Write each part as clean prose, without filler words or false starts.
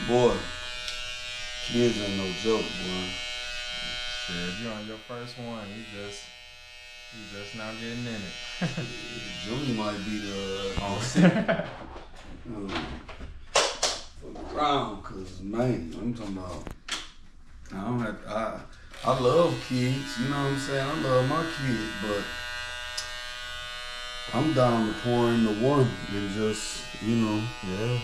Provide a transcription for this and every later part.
Boy, kids ain't no joke, boy. Shit, if you're on your first one, you just now getting in it. Junior might be the Oh. for the crown, cause man, I'm talking about. I don't have. I love kids. You know what I'm saying? I love my kids, but I'm down to pour into one and just Yeah.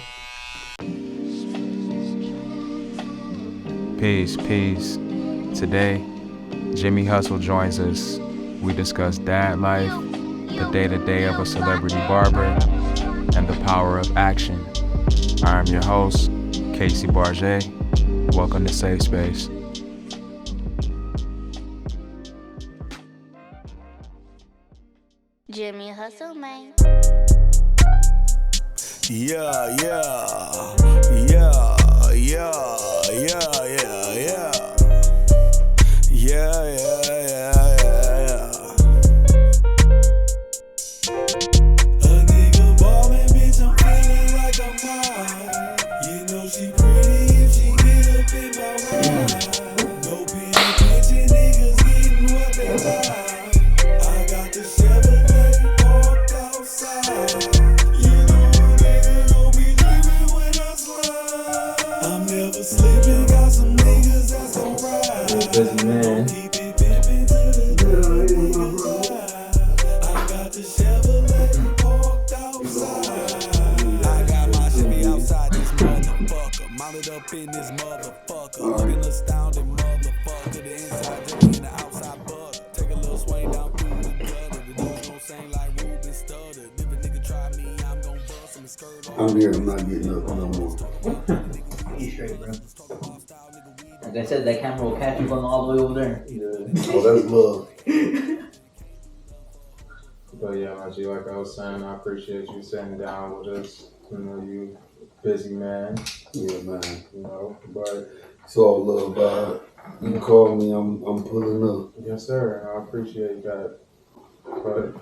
Peace, peace. Today, Jimmy Hustle joins us. We discuss dad life, the day-to-day of a celebrity barber, and the power of action. I am your host, Casey Barger. Welcome to Safe Space. Jimmy Hustle, man. Yeah, yeah, yeah, yeah, yeah, yeah, yeah. Yeah, yeah, yeah, yeah. A nigga ballin', bitch, I'm feeling like I'm high. You know she pretty if she get up in my ride. No penny pinching, niggas getting what they like. I got the Chevrolet parked outside. You know a nigga gon' be dreamin' when I slide. I'm never slippin', got some niggas that's gon' ride. Busy man. Keep it pimpin' to the I got the Chevrolet parked outside. I got my Chevy outside this motherfucker. Mounted up in this motherfucker. Looking astounded motherfucker. The inside Jimmy and the outside butter. Take a little swing down through the gutter. The dudes gon' sing like Ruben Stutter. If a nigga try me, I'm gon' bust him skirt on. I'm here. I'm not getting up no more. You straight, bro. Like I said, that camera will catch you from all the way over there. Oh, that's love. But yeah, my G, like I was saying, I appreciate you sitting down with us. You know, you busy man, Yeah, man. but It's all love, God. You can call me. I'm pulling up. yes, sir, I appreciate that. But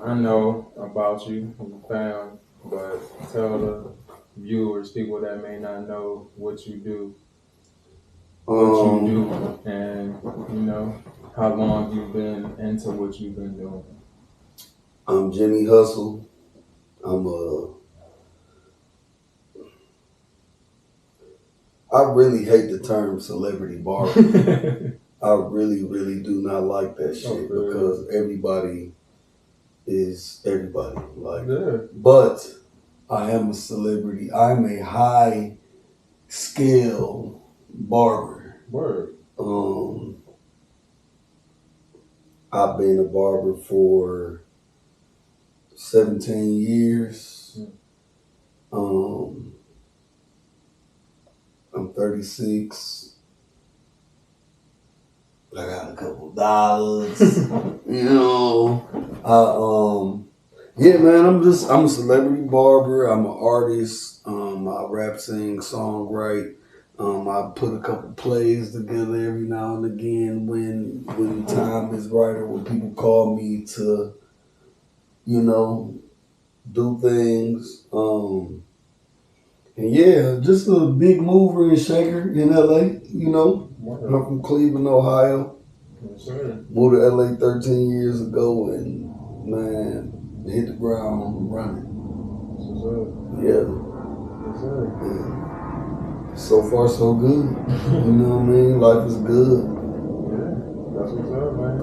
I know about you and your fam, but tell the viewers, people that may not know what you do, and how long you've been into what you've been doing. I'm Jimmy Hustle. I really hate the term celebrity barber. I really, really do not like that shit because everybody is everybody. Like, but I am a celebrity. I'm a high scale barber. Word. I've been a barber for 17 years. I'm 36. I got a couple dollars. Yeah, man, I'm a celebrity barber. I'm an artist. I rap, sing, songwrite. I put a couple plays together every now and again when the time is right or when people call me to, do things. And yeah, just a big mover and shaker in LA, I'm from Cleveland, Ohio. Yes, sir. Moved to LA 13 years ago and, man, hit the ground running. Yeah. Yes, sir. And so far, so good. You know what I mean? Life is good. Yeah, that's what's up, man.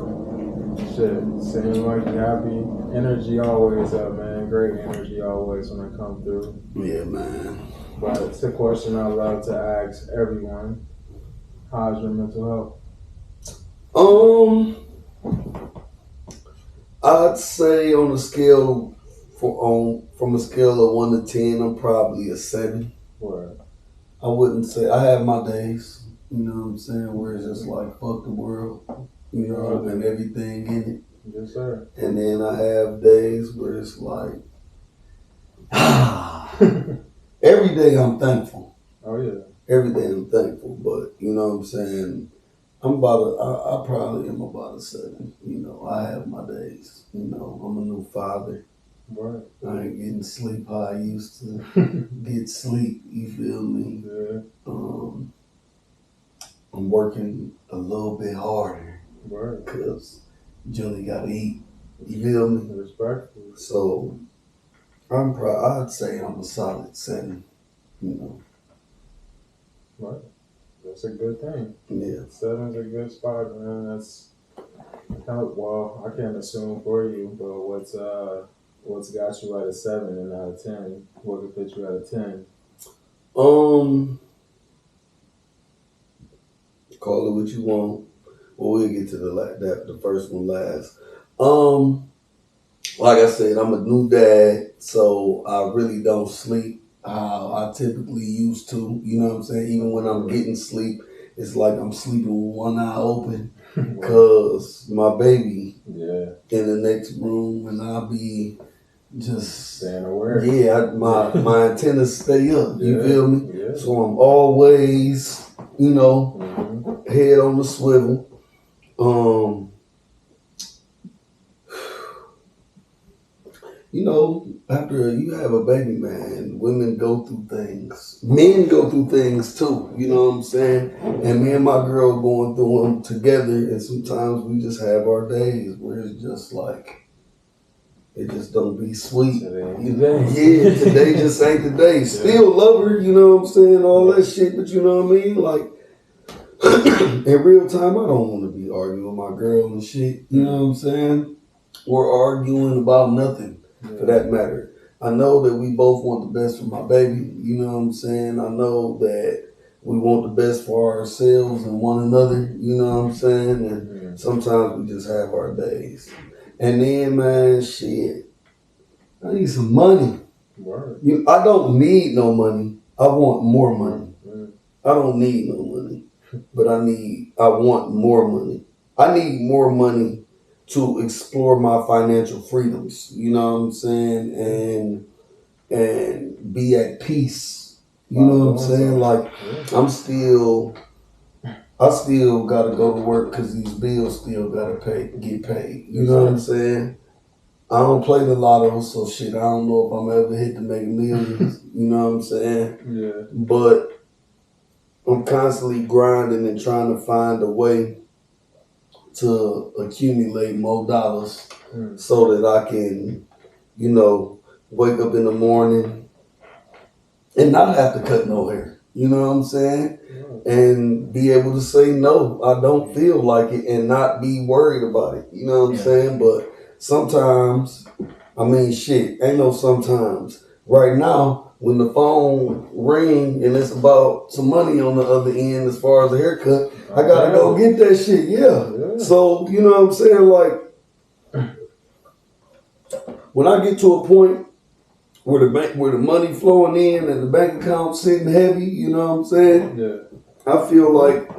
Shit, seems like you happy. Energy always up, man. Great energy always when I come through. Yeah, man. But it's a question I love to ask everyone. How's your mental health? I'd say on a scale from a scale of 1 to 10, I'm probably a 7. Word. I wouldn't say I have my days, you know what I'm saying, where it's just like fuck the world, and everything in it. Yes, sir. And then I have days where it's like, every day I'm thankful. Oh yeah. Every day I'm thankful, but you know what I'm saying. I probably am about a 7. I have my days. I'm a new father. Right. I ain't getting sleep how I used to get sleep. You feel me? Yeah. I'm working a little bit harder Right. because Johnny gotta eat. You feel me? Respectful. So I'd say I'm a solid 7. You know. Right. That's a good thing. Yeah. 7's a good spot, man. That's well, I can't assume for you, but what's got you at a 7 and not a 10? What could put you at a 10? Call it what you want. Well, we'll get to the first one last. Like I said, I'm a new dad, so I really don't sleep how I typically used to. You know what I'm saying? Even when I'm getting sleep, it's like I'm sleeping with one eye open because my baby in the next room and I'll be just staying aware. Yeah, my antennas stay up. You feel me? Yeah. So I'm always, head on the swivel. After you have a baby, man, women go through things. Men go through things too, you know what I'm saying? And me and my girl going through them together, and sometimes we just have our days where it's just like, it just don't be sweet. Today just ain't the day. Still love her, you know what I'm saying? All that shit, but you know what I mean? Like, in real time, I don't want to be arguing with my girl and shit, you know what I'm saying? Or arguing about nothing. For that matter. I know that we both want the best for my baby, you know what I'm saying? I know that we want the best for ourselves and one another, you know what I'm saying? And sometimes we just have our days. And then, man, shit, I need some money. I don't need no money. I want more money. I don't need no money, but I want more money. I need more money to explore my financial freedoms, you know what I'm saying, and be at peace. You know what I'm saying? Like I still gotta go to work because these bills still gotta get paid. You know what I'm saying? I don't play the lotto, so shit, I don't know if I'm ever hit to make millions. You know what I'm saying? Yeah. But I'm constantly grinding and trying to find a way to accumulate more dollars so that I can, wake up in the morning and not have to cut no hair. You know what I'm saying? And be able to say no, I don't feel like it, and not be worried about it. You know what I'm saying? But sometimes, ain't no sometimes. Right now, when the phone ring and it's about some money on the other end as far as a haircut, I gotta go get that shit. Yeah. So, you know what I'm saying? Like, when I get to a point where the money flowing in and the bank account sitting heavy, you know what I'm saying? Yeah. I feel like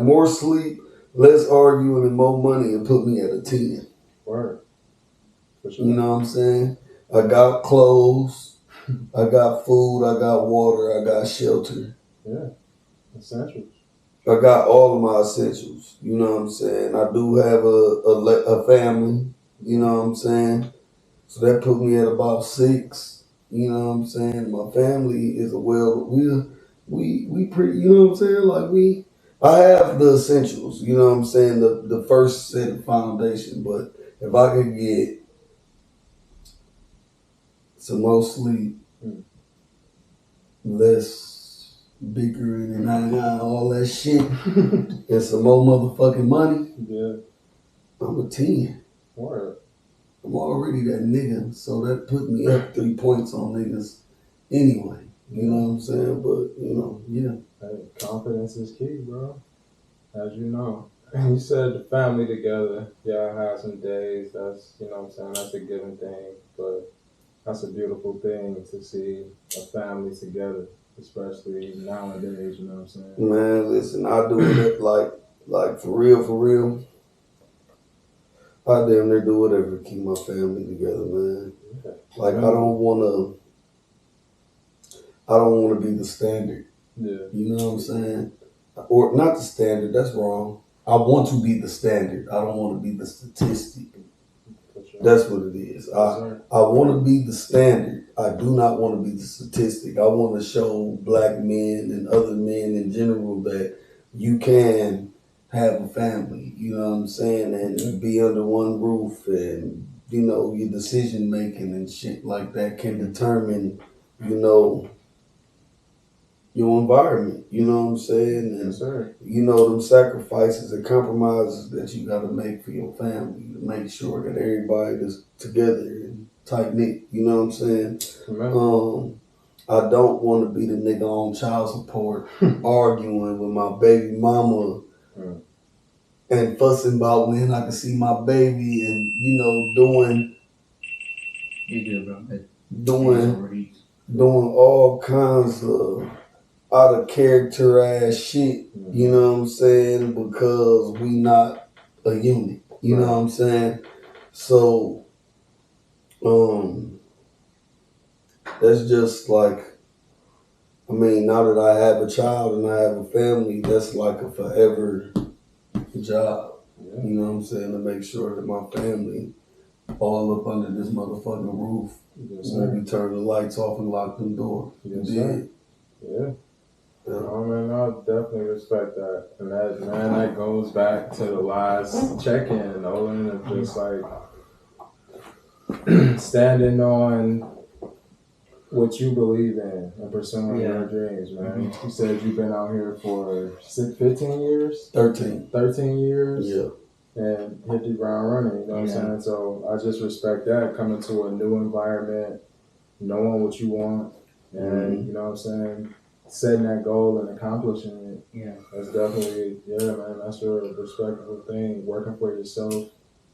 more sleep, less arguing, and more money and put me at a 10. Word. For sure. You know what I'm saying? I got clothes, I got food, I got water, I got shelter. Yeah. Essentials. I got all of my essentials. You know what I'm saying? I do have a family. You know what I'm saying? So that put me at about 6. You know what I'm saying? My family is we pretty. You know what I'm saying? Like I have the essentials. You know what I'm saying? The first set of foundation. But if I could get some more sleep, less bickering and all that shit, and some more motherfucking money, I'm a 10. Word. I'm already that nigga, so that put me up 3 points on niggas anyway. You know what I'm saying? But, Hey, confidence is key, bro. As you know. You said the family together. Yeah, I had some days. That's, you know what I'm saying, that's a given thing. But that's a beautiful thing to see a family together, especially nowadays, you know what I'm saying? Man, listen, I do it like for real. I damn near do whatever to keep my family together, man. Yeah. Like I don't wanna be the standard. Yeah. You know what I'm saying? Or not the standard, that's wrong. I want to be the standard. I don't want to be the statistic. For sure. That's what it is. I want to be the standard. I do not want to be the statistic. I want to show black men and other men in general that you can have a family, you know what I'm saying, and be under one roof, and you know your decision making and shit like that can determine, you know, your environment, you know what I'm saying? And Yes, sir. you know them sacrifices and compromises that you gotta make for your family to make sure that everybody is together and tight knit, you know what I'm saying? Amen. I don't want to be the nigga on child support arguing with my baby mama and fussing about when I can see my baby and, you know, doing all kinds of out of character ass shit, you know what I'm saying? Because we not a unit, you know what I'm saying? So, that's just like, I mean, now that I have a child and I have a family, that's like a forever job. Yeah. You know what I'm saying? To make sure that my family all up under this motherfucking roof when we turn the lights off and lock them doors. Yes, sir. Yeah. Oh man, I definitely respect that. And that goes back to the last check-in, Nolan, of just like standing on what you believe in and pursuing your dreams, man. You said you've been out here for 15 years? 13. 13 years? Yeah. And hit the ground running, you know what I'm saying? So I just respect that, coming to a new environment, knowing what you want, and you know what I'm saying, setting that goal and accomplishing it. Yeah. That's definitely, man, that's a respectable thing. Working for yourself,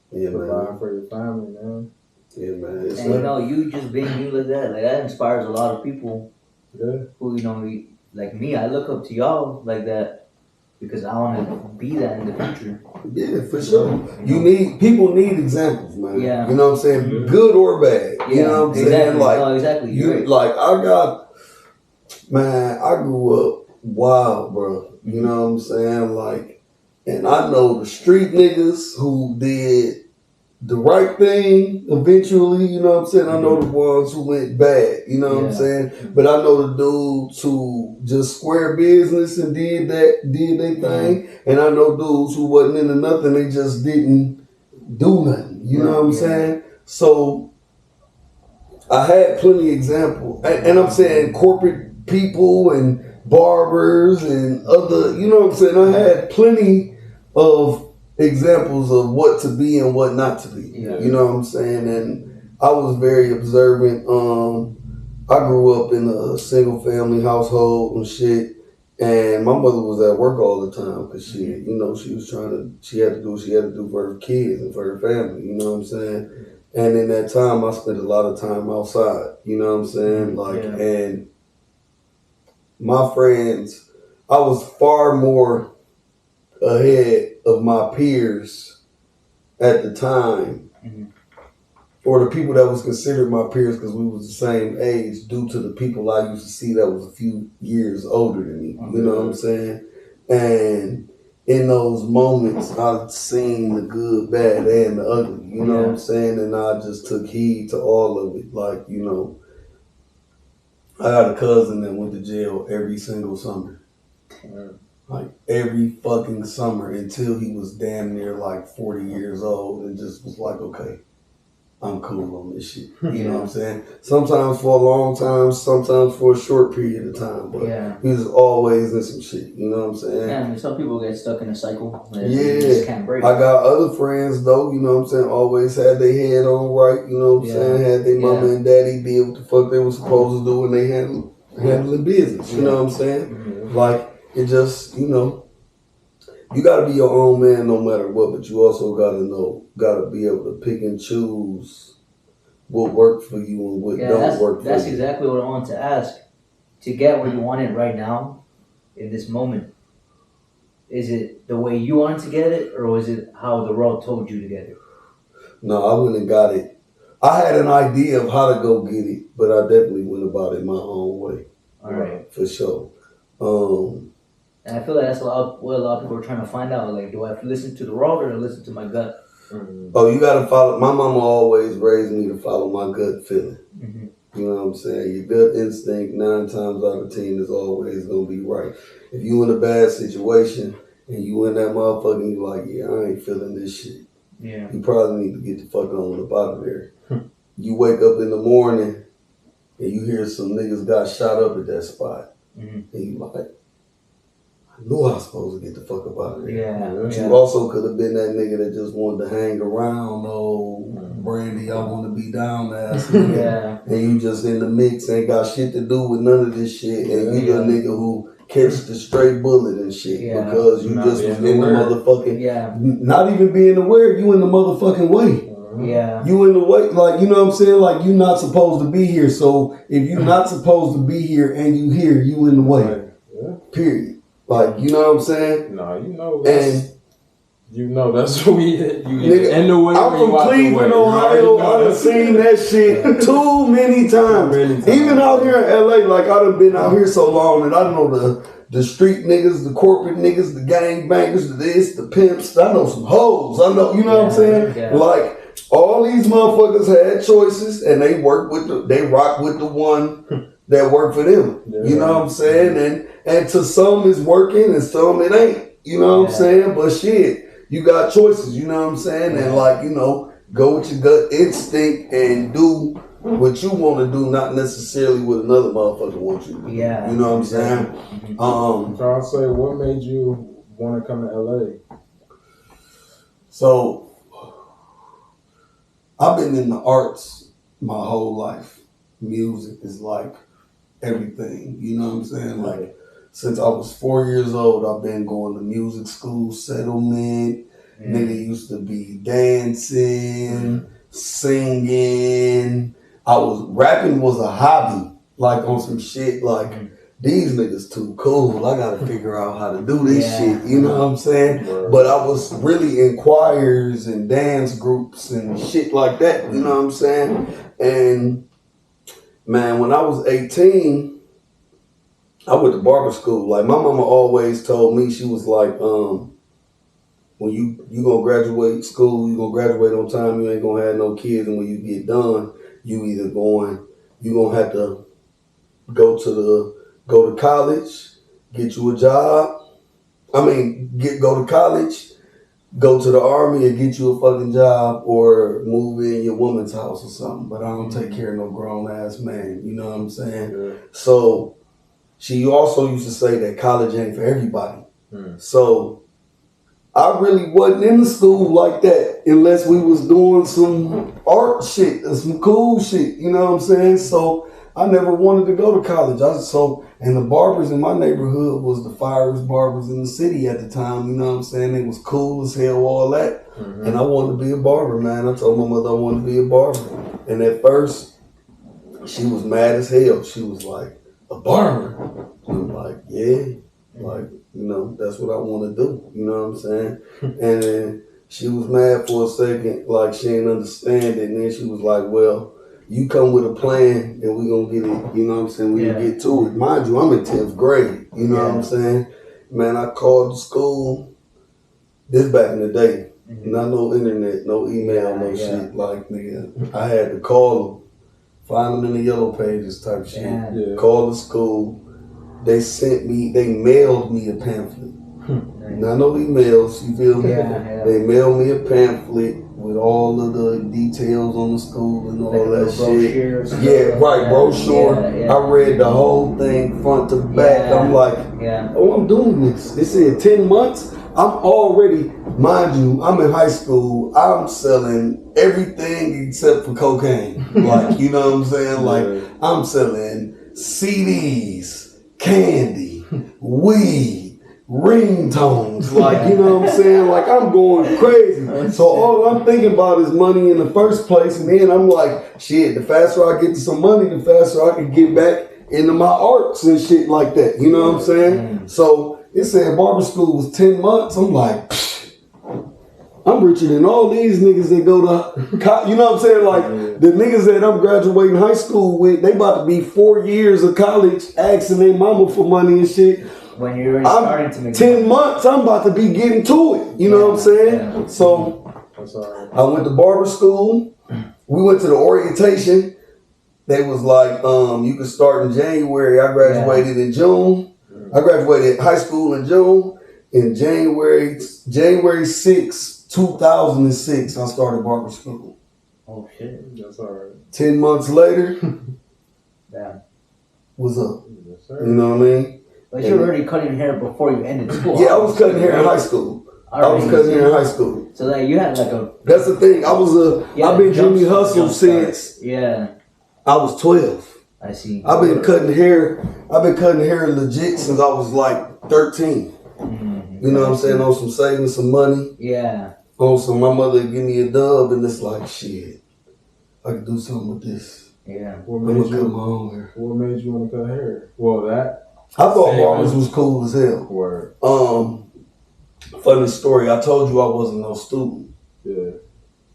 providing for your family, man. Yeah, man. And you know, you just being you like that inspires a lot of people. Yeah. Who, you know, like me, I look up to y'all like that because I want to be that in the future. Yeah, for sure. People need examples, man. Yeah. You know what I'm saying? Good or bad. Yeah, You know what I'm saying? Like, exactly. Like, I grew up wild, bro. You know what I'm saying? Like, and I know the street niggas who did the right thing eventually, you know what I'm saying? I know the ones who went bad, you know what I'm saying? But I know the dudes who just square business and did their thing. And I know dudes who wasn't into nothing, they just didn't do nothing. You know what I'm saying? So I had plenty of examples. And I'm saying corporate people and barbers and other, you know what I'm saying? I had plenty of examples of what to be and what not to be. Yeah. You know what I'm saying? And I was very observant. I grew up in a single family household and shit. And my mother was at work all the time because she had to do what she had to do for her kids and for her family. You know what I'm saying? And in that time, I spent a lot of time outside. You know what I'm saying? And my friends, I was far more ahead of my peers at the time, or the people that was considered my peers because we was the same age, due to the people I used to see that was a few years older than me. You know what I'm saying? And in those moments, I've seen the good, bad, and the ugly. You know what I'm saying? And I just took heed to all of it. Like, you know, I got a cousin that went to jail every single summer. Like every fucking summer until he was damn near like 40 years old and just was like, okay, I'm cool on this shit. You know what I'm saying? Sometimes for a long time, sometimes for a short period of time. But he was always in some shit. You know what I'm saying? Yeah, I mean, some people get stuck in a cycle. You just can't break. I got other friends though, you know what I'm saying, always had their head on right, you know what I'm saying? Had their mama and daddy did what the fuck they were supposed to do when they handling business. You know what I'm saying? Like, it just, you know, you gotta be your own man no matter what, but you also gotta be able to pick and choose what works for you and what don't work for you. That's exactly what I wanted to ask. To get where you want it right now, in this moment, is it the way you wanted to get it, or was it how the world told you to get it? No, I went and got it. I had an idea of how to go get it, but I definitely went about it my own way. All right. For sure. And I feel like that's what a lot of people are trying to find out. Like, do I listen to the world or listen to my gut? Oh, you gotta follow. My mama always raised me to follow my gut feeling. Mm-hmm. You know what I'm saying? Your gut instinct 9 times out of 10 is always gonna be right. If you in a bad situation and you in that motherfucker and you like, yeah, I ain't feeling this shit. Yeah. You probably need to get the fuck on up out of there. You wake up in the morning and you hear some niggas got shot up at that spot. Mm-hmm. And you like, I knew I was supposed to get the fuck up out of there. Yeah. But you also could have been that nigga that just wanted to hang around, Brandy, I want to be down ass. Yeah. And you just in the mix, ain't got shit to do with none of this shit. And you the nigga who catch the stray bullet and shit because you just was in the motherfucking, not even being aware, you in the motherfucking way. Yeah. You in the way, like, you know what I'm saying? Like, you not supposed to be here. So if you not supposed to be here and you here, you in the way. Period. Like, you know what I'm saying? Nah, you know that's, that's what we hit. You nigga, in the way. I'm from Cleveland, Ohio. I done seen that shit too many times. Even out here in LA, like I done been out here so long and I know the street niggas, the corporate niggas, the gang bangers, the this, the pimps. I know some hoes. I know, you know what I'm saying? Yeah. Like, all these motherfuckers had choices and they rock with the one that worked for them. You know what I'm saying? And to some it's working and some it ain't. You know what I'm saying? But shit, you got choices, you know what I'm saying? And like, you know, go with your gut instinct and do what you want to do, not necessarily what another motherfucker wants you to do. Yeah. You know what I'm saying? So I'll say, what made you want to come to LA? So I've been in the arts my whole life. Music is like everything. You know what I'm saying? Like, since I was 4 years old, I've been going to music school, settlement. Nigga used to be dancing, singing. Rapping was a hobby, like on some shit like, these niggas too cool. I gotta figure out how to do this shit. You know what I'm saying? But I was really in choirs and dance groups and shit like that. You know what I'm saying? And man, when I was 18, I went to barber school. Like my mama always told me, she was like, when you gonna graduate school, you gonna graduate on time, you ain't gonna have no kids, and when you get done, you gonna have to go to college, get you a job. Go to college, go to the army and get you a fucking job, or move in your woman's house or something. But I don't take care of no grown ass man. You know what I'm saying? Yeah. So she also used to say that college ain't for everybody. So I really wasn't in the school like that unless we was doing some art shit or some cool shit. You know what I'm saying? So I never wanted to go to college. And the barbers in my neighborhood was the finest barbers in the city at the time. You know what I'm saying? They was cool as hell, all that. And I wanted to be a barber, man. I told my mother I wanted to be a barber. And at first, she was mad as hell. She was like, a barber? I'm like, yeah. Like, you know, that's what I want to do. You know what I'm saying? And then she was mad for a second, like she didn't understand it. And then she was like, well, you come with a plan and we gonna get it, you know what I'm saying? We gonna get to it. Mind you, I'm in 10th grade, you know what I'm saying? Man, I called the school, this back in the day, not no internet, no email, no shit. Like, nigga, I had to call them, find them in the yellow pages type shit, call the school. They mailed me a pamphlet. Not no emails, you feel me? They mailed me a pamphlet with all of the details on the school and all that shit. Brochure. I read the whole thing front to back. I'm like, oh, I'm doing this. It said 10 months. I'm already, mind you, I'm in high school. I'm selling everything except for cocaine. Like, you know what I'm saying? Like, I'm selling CDs, candy, weed, ringtones, like, you know what I'm saying? Like, I'm going crazy. So all I'm thinking about is money in the first place. And then I'm like, shit, the faster I get to some money, the faster I can get back into my arts and shit like that. You know what I'm saying? So it said barber school was 10 months. I'm like, I'm richer than all these niggas that go to, you know what I'm saying? Like, the niggas that I'm graduating high school with, they about to be 4 years of college asking their mama for money and shit. When you're starting to make 10 months, I'm about to be getting to it. You know what I'm saying? So That's all right. I went to barber school. We went to the orientation. They was like, you could start in January. I graduated in June. I graduated high school in June. In January 6th, 2006, I started barber school. Oh shit. That's all right. 10 months later, Damn. what's up? Yes, sir. You know what I mean? But you were already cutting hair before you ended school. Yeah, I was cutting hair in high school. I was cutting hair in high school. So like you had like a. That's the thing. I've been Jimmy Hustle since I was 12. I see. I've been cutting hair legit since I was like 13. Mm-hmm. You know what I'm saying? On some saving some money. Yeah. On some, my mother give me a dub, and it's like, shit, I could do something with this. Yeah. What I'm made gonna cut you? my own hair. What made you want to cut hair? Well, that. I thought Same. barbers was cool as hell. Word. Funny story. I told you I wasn't no student. Yeah.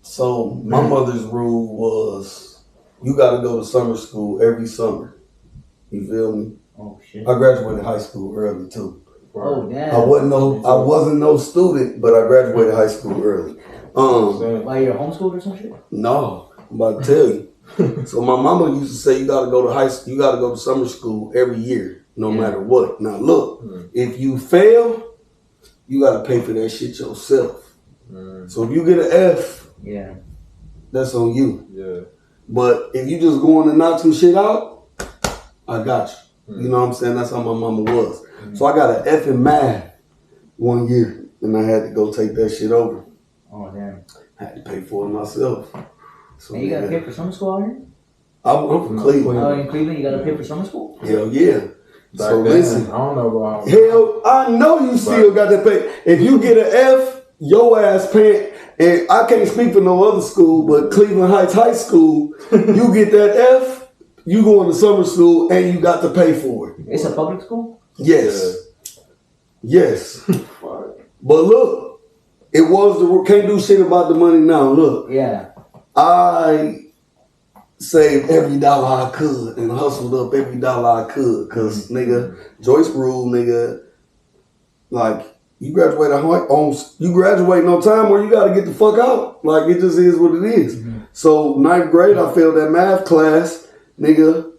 So my mother's rule was, you got to go to summer school every summer. You feel me? Oh shit. I graduated high school early too. Oh damn. I wasn't no student, but I graduated high school early. Why you're homeschooled or some shit? No, I'm about to tell you. So my mama used to say you gotta go to summer school every year, no matter what. Now look, if you fail, you gotta pay for that shit yourself. So if you get an F, that's on you. Yeah. But if you just going to knock some shit out, I got you. You know what I'm saying? That's how my mama was. So I got an F in math one year, and I had to go take that shit over. Oh damn. I had to pay for it myself. So And you gotta pay for summer school out here? I'm from Cleveland. Oh, in Cleveland, you gotta pay for summer school? Hell yeah. Back So then, listen. I don't know about. Hell, I know you still got to pay. If you get an F, your ass paying. And I can't speak for no other school, but Cleveland Heights High School, you get that F, you going to summer school, and you got to pay for it. It's a public school? Yes. Yes. But look, it was can't do shit about the money now. Look. Yeah. I saved every dollar I could and hustled up every dollar I could. Cause nigga, Joyce rule, nigga, like you graduate on time where you gotta get the fuck out. Like it just is what it is. So 9th grade I failed that math class, nigga.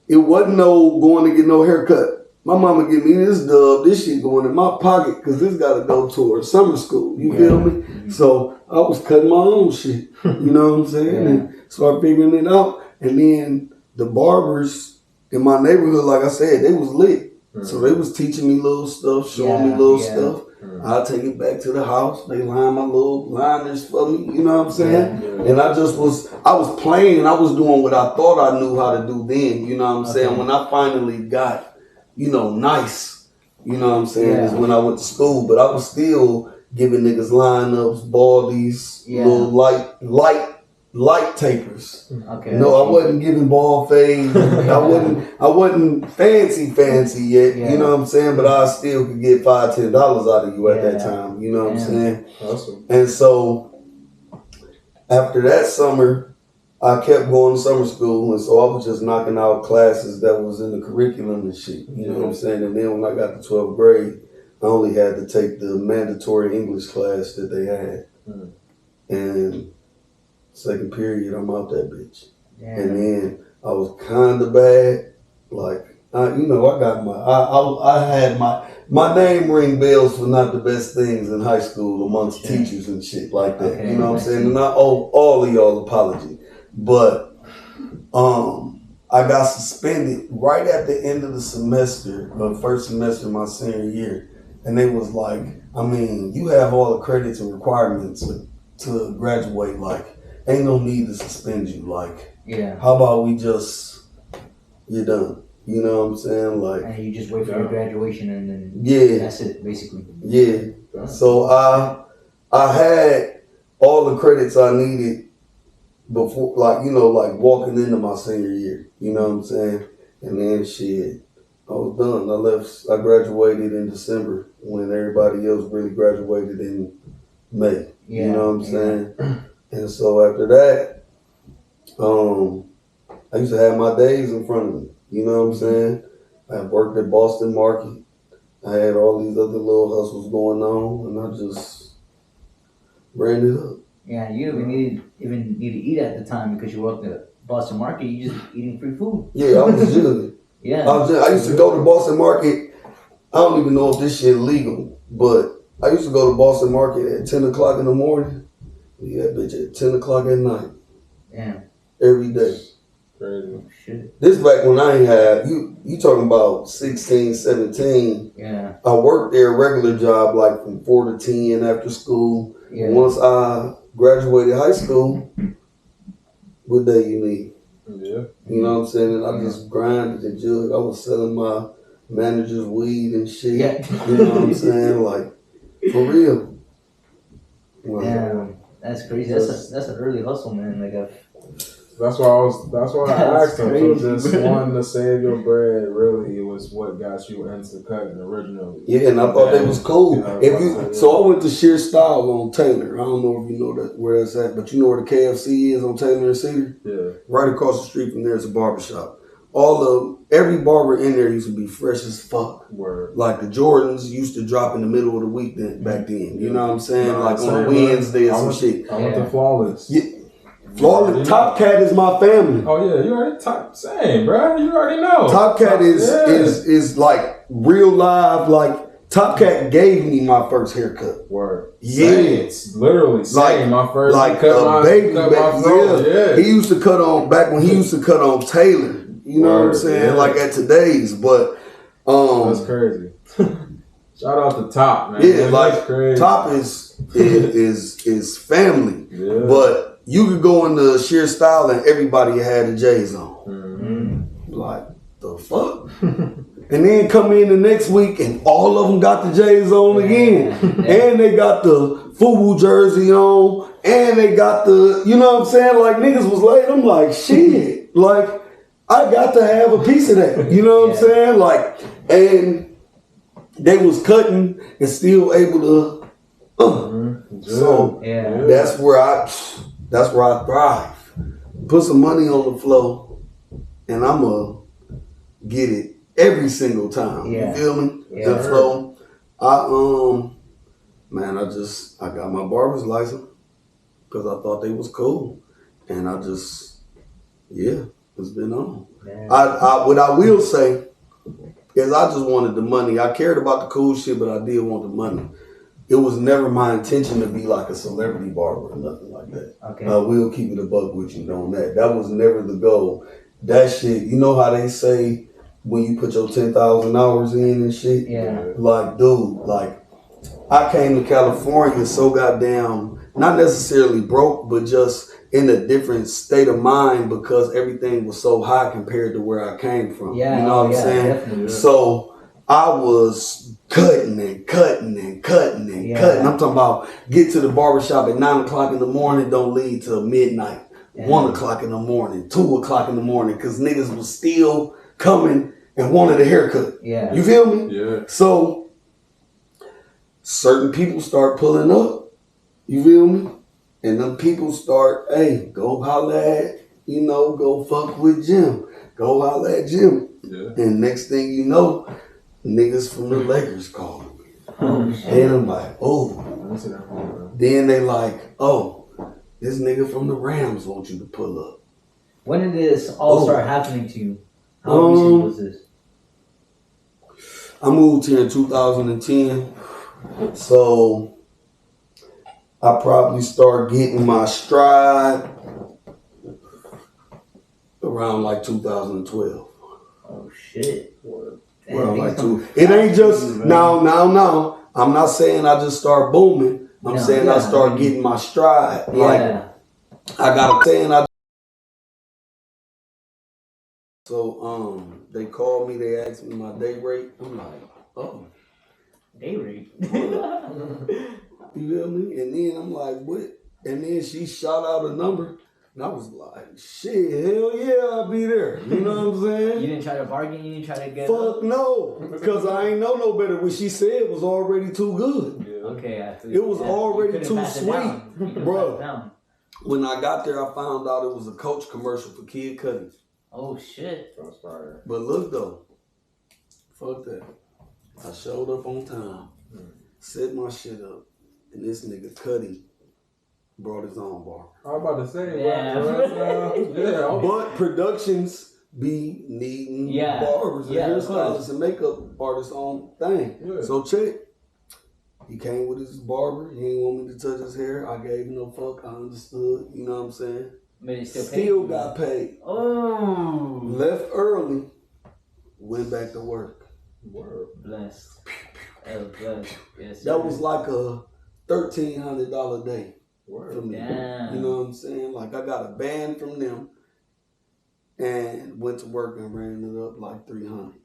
It wasn't no going to get no haircut. My mama give me this dub, this shit going in my pocket because this got to go towards summer school. You feel me? So I was cutting my own shit. You know what I'm saying? And started figuring it out. And then the barbers in my neighborhood, like I said, they was lit. So they was teaching me little stuff, showing me little stuff. I'll take it back to the house. They line my little liners for me. You know what I'm saying? And I was playing. I was doing what I thought I knew how to do then. You know what I'm saying? When I finally got nice. You know what I'm saying? Is when I went to school. But I was still giving niggas lineups, baldies, little light tapers. Okay. No, I wasn't giving ball fades. I wasn't fancy yet. You know what I'm saying? But I still could get $5-10 out of you at that time. You know what I'm saying? Awesome. And so after that summer, I kept going to summer school, and so I was just knocking out classes that was in the curriculum and shit. You know what I'm saying? And then when I got to 12th grade, I only had to take the mandatory English class that they had. And second period, I'm out that bitch. And then I was kind of bad. Like, I got I had my name ring bells for not the best things in high school amongst teachers and shit like that. You know what I'm saying? And I owe all of y'all apology. But I got suspended right at the end of the semester, first semester of my senior year. And they was like, I mean, you have all the credits and requirements to graduate. Like, ain't no need to suspend you. Like, how about you're done. You know what I'm saying? Like, and you just wait for your graduation and then that's it, basically. Yeah. So I had all the credits I needed before, like walking into my senior year. You know what I'm saying? And then shit, I was done. I graduated in December when everybody else really graduated in May. You know what I'm saying? And so after that, I used to have my days in front of me. You know what I'm saying? I worked at Boston Market. I had all these other little hustles going on, and I just ran it up. Yeah, you even need to eat at the time because you worked at Boston Market. You just eating free food. Yeah, I was jugging. Yeah. I used to go to Boston Market. I don't even know if this shit legal, but I used to go to Boston Market at 10 o'clock in the morning. Yeah, bitch, at 10 o'clock at night. Yeah. Every day. Crazy. Shit. This back when I ain't had, you talking about 16, 17. Yeah. I worked there a regular job like from 4 to 10 after school. Yeah. Once I graduated high school, what day you need? Yeah. You know what I'm saying? And I just grinded and jug. I was selling my manager's weed and shit. Yeah. You know what I'm saying? Like, for real. Wow. Damn, that's crazy. That's an early hustle, man. Like That's why I asked him. crazy, So just bro. wanting to save your bread, really, it was what got you into cutting originally. Yeah, and I thought that was cool. Yeah, So I went to Sheer Style on Taylor. I don't know if you know where that's at, but you know where the KFC is on Taylor and Cedar? Yeah. Right across the street from there is a barbershop. Every barber in there used to be fresh as fuck. Word. Like the Jordans used to drop in the middle of the week back then. You know what I'm saying? Nah, like same, on a bro. Wednesday or some shit. I went to Flawless. Yeah. Flawless. Top Cat is my family. Oh yeah, you already same, bro. You already know. Top Cat is like real live. Like Top Cat gave me my first haircut. Word. Yeah. Same. It's literally same. My first like cut a my baby. cut my throat. Yeah. He used to cut on back when he used to cut on Taylor. You know what I'm saying? Yeah. Like at today's, but that's crazy. Shout out to Top, man. Yeah, like crazy. Top is family. Yeah. But you could go in the Sheer Style and everybody had the J's on. Mm-hmm. Like the fuck. And then come in the next week and all of them got the J's on again. And they got the FUBU jersey on. And they got the, you know what I'm saying? Like niggas was late. I'm like, shit. Like, I got to have a piece of that. You know what I'm saying? Like, and they was cutting and still able to, So that's where I thrive. Put some money on the floor and I'ma get it every single time. Yeah. You feel me? Yeah. The flow. I got my barber's license because I thought they was cool. And it's been on. Man. What I will say is I just wanted the money. I cared about the cool shit, but I did want the money. It was never my intention to be like a celebrity barber or nothing like that. Okay. I will keep it a buck with you on that. That was never the goal. That shit, you know how they say when you put your 10,000 hours in and shit? Yeah. Like, dude, like, I came to California so goddamn, not necessarily broke, but just in a different state of mind because everything was so high compared to where I came from. Yeah, you know what I'm saying? Definitely. So I was cutting and cutting. I'm talking about get to the barbershop at 9 o'clock in the morning, don't leave till midnight. 1 o'clock in the morning, 2 o'clock in the morning, because niggas was still coming and wanted a haircut. Yeah. You feel me? Yeah. So certain people start pulling up. You feel me? And them people start, hey, go holla at, go fuck with Jim. Go holla at Jim. Yeah. And next thing you know, niggas from the Lakers call me. And I'm like, oh. Then they like, oh, this nigga from the Rams wants you to pull up. When did this all start happening to you? How recent was this? I moved here in 2010. So I probably started getting my stride around like 2012. Oh shit. Damn, Well, like it ain't just no. I'm not saying I just start booming. I'm saying I start getting my stride. Like I got saying I. So they called me. They asked me my day rate. I'm like, oh, day rate. You feel me? And then I'm like, what? And then she shot out a number. And I was like, shit, hell yeah, I'll be there. You know what I'm saying? You didn't try to bargain? You didn't try to get... Fuck no. Because I ain't know no better. What she said was already too good. Yeah. Okay, I feel it was already too sweet. Bro, when I got there, I found out it was a Coach commercial for Kid Cudi. Oh, shit. That's fire. But look, though. Fuck that. I showed up on time. Set my shit up. And this nigga Cudi brought his own barber. I was about to say, Yeah. yeah. But productions be needing Yeah. barbers and Yeah, of hairstylists course. and makeup artists on thing. Yeah. So check. He came with his barber. He didn't want me to touch his hair. I gave him no fuck. I understood. You know what I'm saying? But he still paid. Still got paid. Oh. Left early. Went back to work. Word. Blessed. Oh, blessed. Yes, That sir. was like a $1,300 day Word. for me. Damn. You know what I'm saying? Like I got a band from them and went to work and ran it up like 300.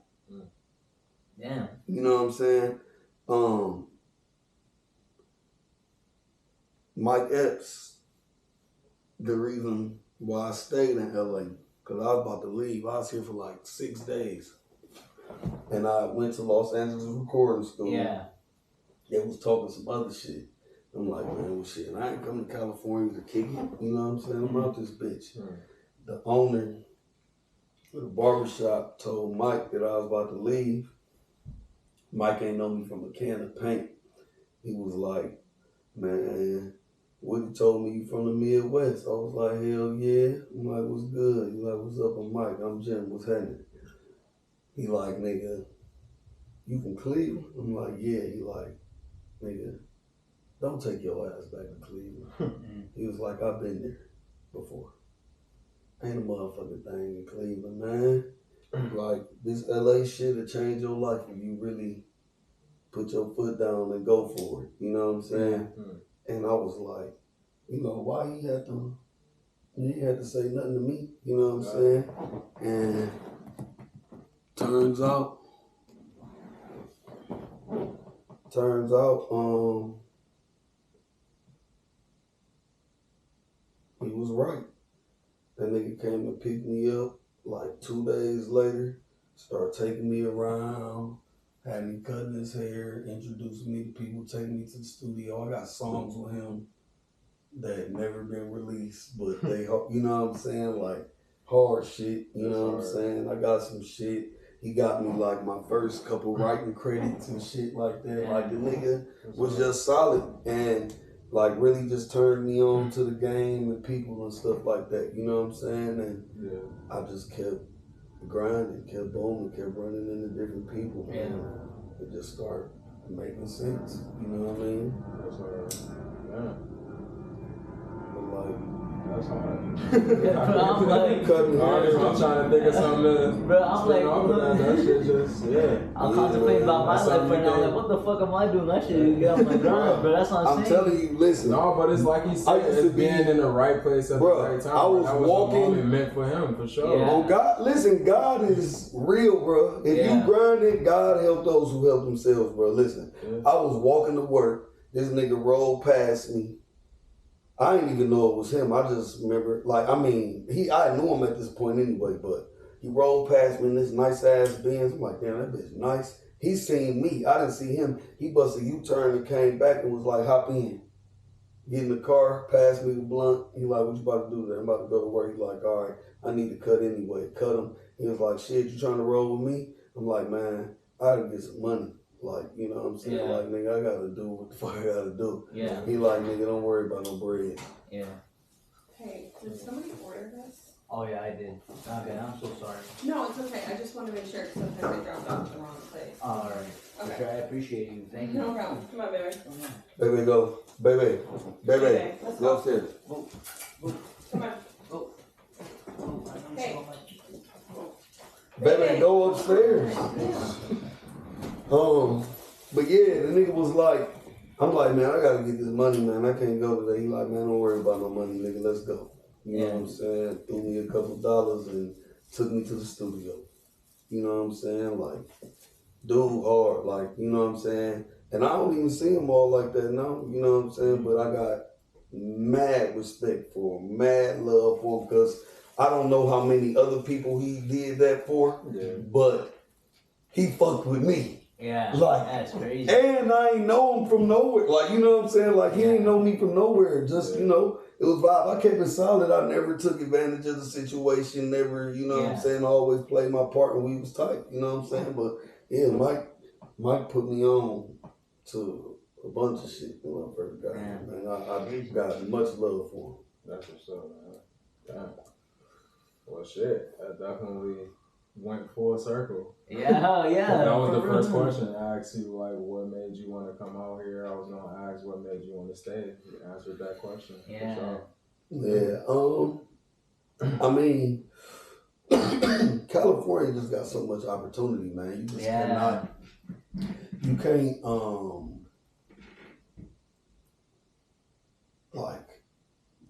Damn. You know what I'm saying? Mike Epps, the reason why I stayed in LA, because I was about to leave. I was here for like 6 days. And I went to Los Angeles recording school. Yeah. They was talking some other shit. I'm like, man, well, shit, I ain't coming to California to kick it. You know what I'm saying? I'm out this bitch. The owner of the barbershop told Mike that I was about to leave. Mike ain't know me from a can of paint. He was like, man, Woody told me you from the Midwest. I was like, hell yeah. I'm like, what's good? He like, what's up? I'm Mike. I'm Jim. What's happening? He like, nigga, you from Cleveland? I'm like, yeah. He like, nigga, don't take your ass back to Cleveland. He was like, I've been there before. Ain't a motherfucking thing in Cleveland, man. Like, this LA shit will change your life if you really put your foot down and go for it. You know what I'm saying? And I was like, you know, why he had to say nothing to me? You know what I'm saying? And turns out, he was right. That nigga came and picked me up like 2 days later, started taking me around, had me cutting his hair, introducing me to people, taking me to the studio. I got songs with him that never been released, but they, you know what I'm saying? Like hard shit, you know what I'm saying? I got some shit. He got me like my first couple writing credits and shit like that. Like the nigga was just solid and like really just turned me on to the game and people and stuff like that. You know what I'm saying? And I just kept grinding, kept booming, kept running into different people. And it just started making sense. You know what I mean? But like, that's hard. I'm like, I'm trying to think of something. Bro, I'm like, that shit just, I'm contemplating about my life right now. Like, what the fuck am I doing? I should get on my grind, bro. That's what I'm saying. I'm telling you, listen. No, but it's like he said, it's being in the right place at the right time. I was that was walking. the moment meant for him, for sure. Yeah. Oh God, listen, God is real, bro. If you grinding, God help those who help themselves, bro. Listen, I was walking to work. This nigga rolled past me. I didn't even know it was him. I just remember, like, I mean, I knew him at this point anyway, but he rolled past me in this nice ass Benz. I'm like, damn, that bitch nice. He seen me. I didn't see him. He busted a U-turn and came back and was like, hop in. Get in the car, pass me the blunt. He like, what you about to do today? I'm about to go to work. He like, all right, I need to cut anyway. Cut him. He was like, shit, you trying to roll with me? I'm like, man, I gotta get some money. Like, you know what I'm saying? Yeah. Like, nigga, I gotta do what the fuck I gotta do. Yeah. He like, nigga, don't worry about no bread. Yeah. Hey, did somebody order this? Oh yeah, I did. Okay, I'm so sorry. No, it's okay. I just want to make sure because sometimes I dropped off the wrong place. All right. Okay. Sure, I appreciate you. Thank you. No problem. Come on, baby. Baby, go. Baby. Let's Go go. upstairs. Come on. Hey. Baby, go upstairs. But yeah, the nigga was like, I'm like, man, I gotta get this money, man. I can't go today. He like, man, don't worry about no money, nigga. Let's go. You know what I'm saying? Threw me a couple dollars and took me to the studio. You know what I'm saying? Like, dude hard, like, you know what I'm saying? And I don't even see him all like that now, you know what I'm saying? But I got mad respect for him, mad love for him, because I don't know how many other people he did that for, but he fucked with me. Yeah, like, that's crazy. And I ain't know him from nowhere. Like, you know what I'm saying? Like, he ain't know me from nowhere. Just, you know, it was vibe. I kept it solid. I never took advantage of the situation. Never, you know what I'm saying? I always played my part and we was tight. You know what I'm saying? But, yeah, Mike put me on to a bunch of shit when I first got Yeah. him, man. I got much love for him. That's what's up, man. Damn. Well, shit, that definitely went full circle. Yeah, yeah. That was the for first real. question I asked you, like, what made you want to come out here? I was gonna ask what made you want to stay. You answered that question. Yeah. For Yeah. I mean, California just got so much opportunity, man. You just cannot. You can't. Like,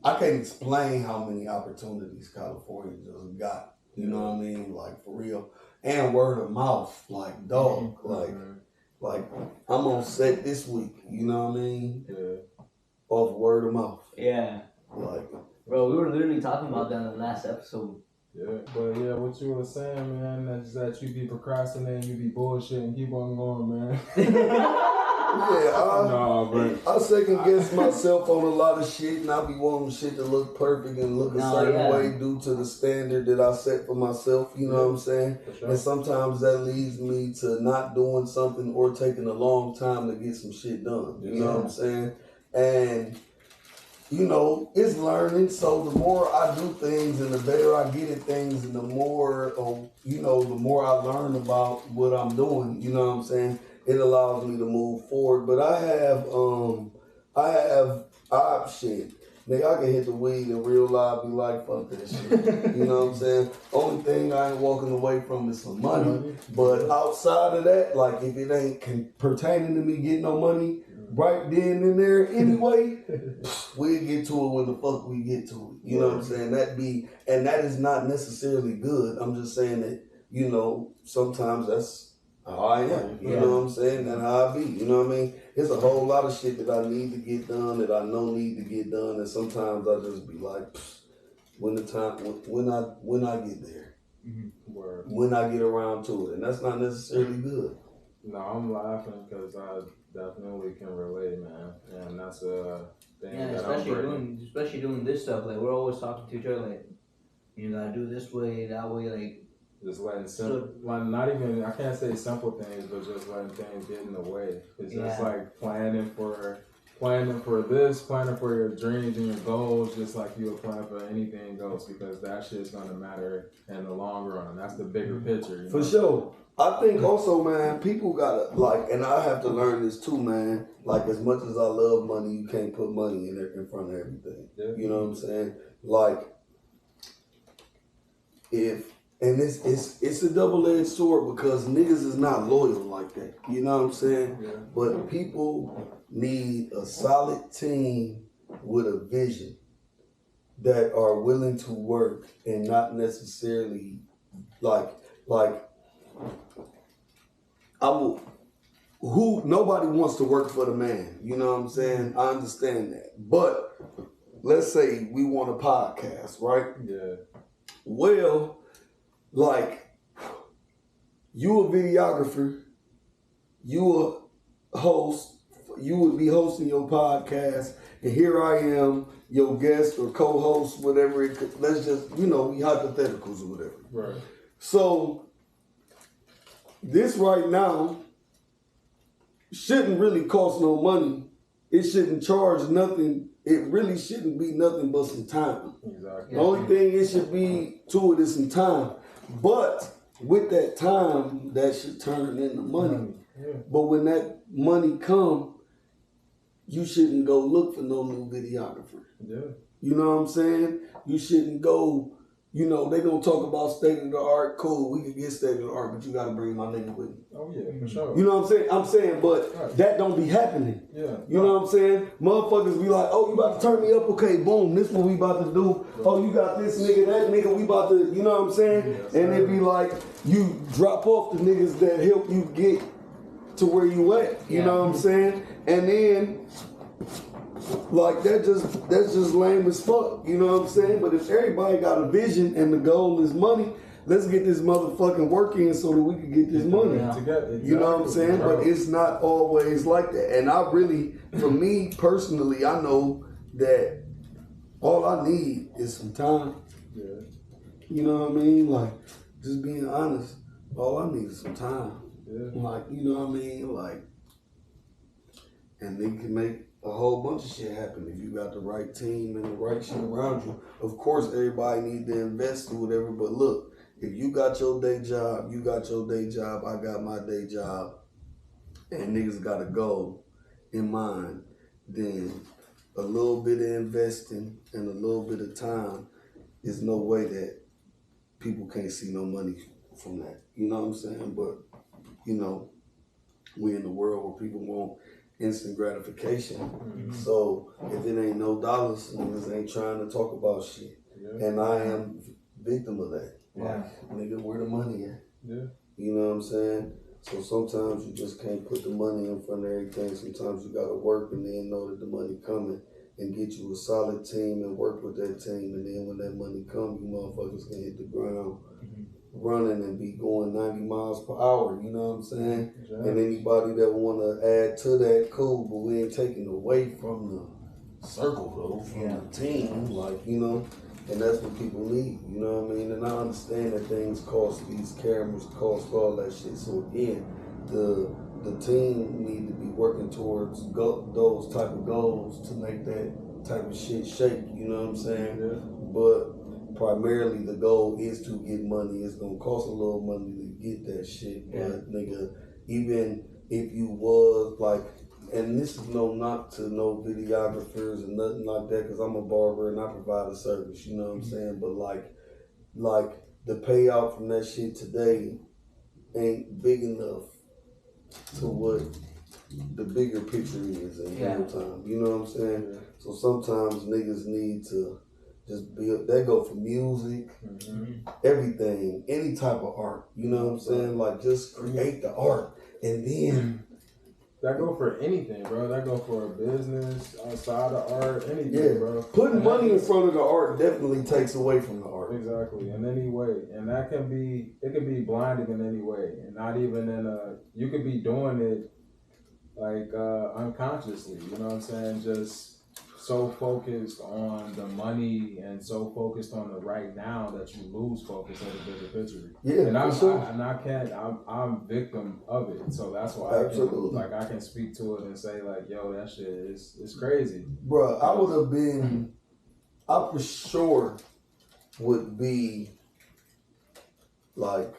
I can't explain how many opportunities California just got. You know what I mean? Like, for real. And word of mouth, like, dog. Like I'm on set this week. You know what I mean? Yeah. Off word of mouth. Yeah. Like, bro, we were literally talking about that in the last episode. Yeah, but yeah, what you were saying, man, that's that you be procrastinating, you be bullshitting, keep on going, man. I second guess myself on a lot of shit, and I be wanting shit to look perfect and look a certain way due to the standard that I set for myself. You know what I'm saying? Sure. And sometimes that leads me to not doing something or taking a long time to get some shit done. You know what I'm saying? And you know, it's learning. So the more I do things and the better I get at things and the more, the more I learn about what I'm doing, you know what I'm saying? It allows me to move forward. But I have shit. Nigga, I can hit the weed in real life, be like, fuck that shit. You know what I'm saying? Only thing I ain't walking away from is some money. But outside of that, like if it ain't pertaining to me getting no money, right then and there anyway, we'll get to it when the fuck we get to it. You know what I'm saying? That is not necessarily good. I'm just saying that, you know, sometimes that's how I am. You know what I'm saying? That's how I be. You know what I mean? It's a whole lot of shit that I need to get done that I know need to get done, and sometimes I just be like, when I get there. When I get around to it. And that's not necessarily good. No, I'm laughing because I definitely can relate, man. And that's a thing that especially doing this stuff. Like, we're always talking to each other, like, you gotta do this way, that way, like. Just letting not even, I can't say simple things, but just letting things get in the way. It's just like planning for this, planning for your dreams and your goals, just like you would plan for anything else, because that shit's gonna matter in the long run. That's the bigger picture. You know? For sure. I think also, man, people gotta, like, and I have to learn this too, man. Like, as much as I love money, you can't put money in front of everything. Yeah. You know what I'm saying? Like, and it's a double-edged sword because niggas is not loyal like that. You know what I'm saying? Yeah. But people need a solid team with a vision that are willing to work and not necessarily like nobody wants to work for the man. You know what I'm saying? I understand that. But let's say we want a podcast, right? Yeah. Well, like, you a videographer, you a host, you would be hosting your podcast, and here I am, your guest or co-host, whatever it could, let's just, we hypotheticals or whatever. Right. So, this right now shouldn't really cost no money. It shouldn't charge nothing. It really shouldn't be nothing but some time. Exactly. The only thing it should be to it is some time. But with that time, that should turn into money. Yeah. But when that money come, you shouldn't go look for no new videographer. Yeah. You know what I'm saying? You shouldn't go, they gonna talk about state of the art. Cool, we can get state of the art, but you gotta bring my nigga with me. Oh yeah, for sure. You know what I'm saying? I'm saying, but that don't be happening. Yeah. You know what I'm saying? Motherfuckers be like, oh, you about to turn me up? Okay, boom, this what we about to do. Oh, you got this nigga, that nigga, we about to, you know what I'm saying? Yes, and it be like, you drop off the niggas that help you get to where you at. You know what I'm saying? And then, like, that's just lame as fuck. You know what I'm saying? But if everybody got a vision and the goal is money, let's get this motherfucking work in so that we can get this money. Together. You know what I'm saying? But it's not always like that. And I really, for me personally, I know that all I need is some time. Yeah. You know what I mean? Like, just being honest, all I need is some time. Yeah. Like, you know what I mean? Like, and they can make a whole bunch of shit happen if you got the right team and the right shit around you. Of course, everybody need to invest or whatever, but look, if you got your day job, you got your day job, I got my day job, and niggas got a goal in mind, then a little bit of investing and a little bit of time is no way that people can't see no money from that. You know what I'm saying? But, you know, we in the world where people want instant gratification. Mm-hmm. So if it ain't no dollars, niggas ain't trying to talk about shit. Yeah. And I am victim of that. Yeah. Like, nigga, where the money at? Yeah. You know what I'm saying? So sometimes you just can't put the money in front of everything. Sometimes you gotta work and then know that the money coming and get you a solid team and work with that team. And then when that money comes, you motherfuckers can hit the ground running and be going 90 miles per hour. You know what I'm saying? Yeah. And anybody that wanna add to that, cool, but we ain't taking away from the circle though, from the team. Like, you know, and that's what people need, you know what I mean? And I understand that things cost, these cameras cost all that shit. So again, the team need to be working towards those type of goals to make that type of shit shake, you know what I'm saying? Yeah. But primarily the goal is to get money. It's gonna cost a little money to get that shit. But nigga, even if you was like, and this is no knock to no videographers and nothing like that, because I'm a barber and I provide a service, you know what I'm saying? But like the payout from that shit today ain't big enough to what the bigger picture is in real time. You know what I'm saying? Yeah. So sometimes niggas need to just build. That go for music, everything, any type of art. You know what I'm saying? Like just create the art and then. That go for anything, bro. That go for a business, outside of art, anything, bro. Putting money in front of the art definitely takes away from the art. Exactly, in any way. And that can be, it can be blinding in any way. And not even in you could be doing it like unconsciously, you know what I'm saying? Just so focused on the money and so focused on the right now that you lose focus of the bigger picture. Yeah, and sure. I'm victim of it, so that's why I can speak to it and say like, yo, that shit is crazy, bro. I would have been, I for sure would be like,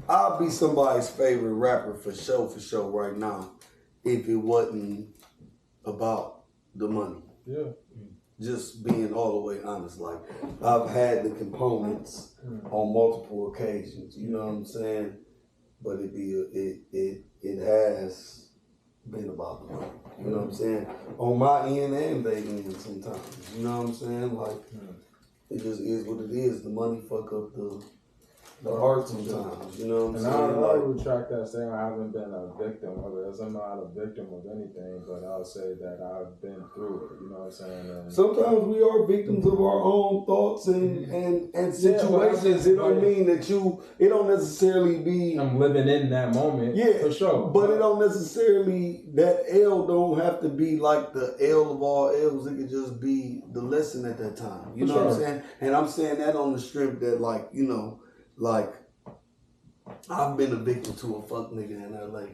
I'll be somebody's favorite rapper for sure right now if it wasn't about the money. Yeah. Just being all the way honest, like I've had the components on multiple occasions. You know what I'm saying? But it has been about the money. You know what I'm saying? On my end and their end sometimes. You know what I'm saying? Like it just is what it is. The money fuck up the art sometimes, you know what I'm saying? And I retract that saying I haven't been a victim of it. I'm not a victim of anything, but I'll say that I've been through it, you know what I'm saying? And sometimes we are victims of our own thoughts and situations. It don't mean that it don't necessarily be... I'm living in that moment, for sure. But it don't necessarily, that L don't have to be like the L of all L's. It could just be the lesson at that time, you know what I'm saying? And I'm saying that on the strength that like, you know, like, I've been a victim to a fuck nigga in LA.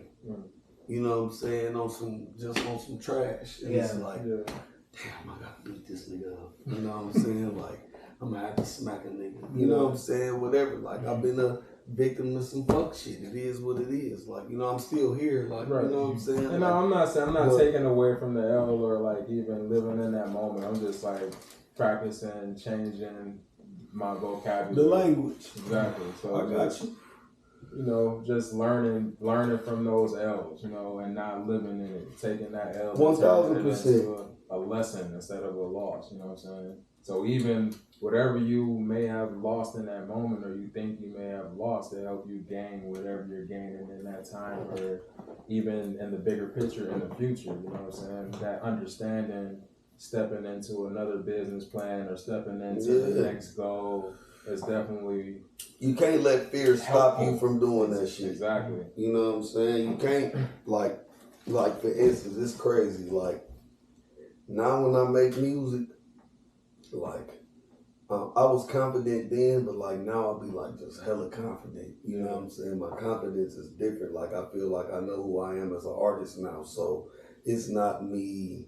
You know what I'm saying? On some trash. And it's like, damn, I gotta beat this nigga up. You know what I'm saying? Like, I'm gonna have to smack a nigga. You know what I'm saying? Whatever. Like, I've been a victim of some fuck shit. It is what it is. Like, you know, I'm still here. Like, you know what I'm saying? And like, I'm not taking away from the L or like even living in that moment. I'm just like practicing, changing my vocabulary, the language. Exactly. So I got you. You know, just learning from those L's, you know, and not living in it, taking that L 1000% a lesson instead of a loss. You know what I'm saying? So even whatever you may have lost in that moment, or you think you may have lost, to help you gain whatever you're gaining in that time, or even in the bigger picture in the future. You know what I'm saying? That understanding. Stepping into another business plan or stepping into the next goal is definitely... You can't let fear stop you from doing that shit. Exactly. You know what I'm saying? You can't, like for instance, it's crazy. Like, now when I make music, like, I was confident then, but like now I'll be like just hella confident. You know what I'm saying? My confidence is different. Like I feel like I know who I am as an artist now. So it's not me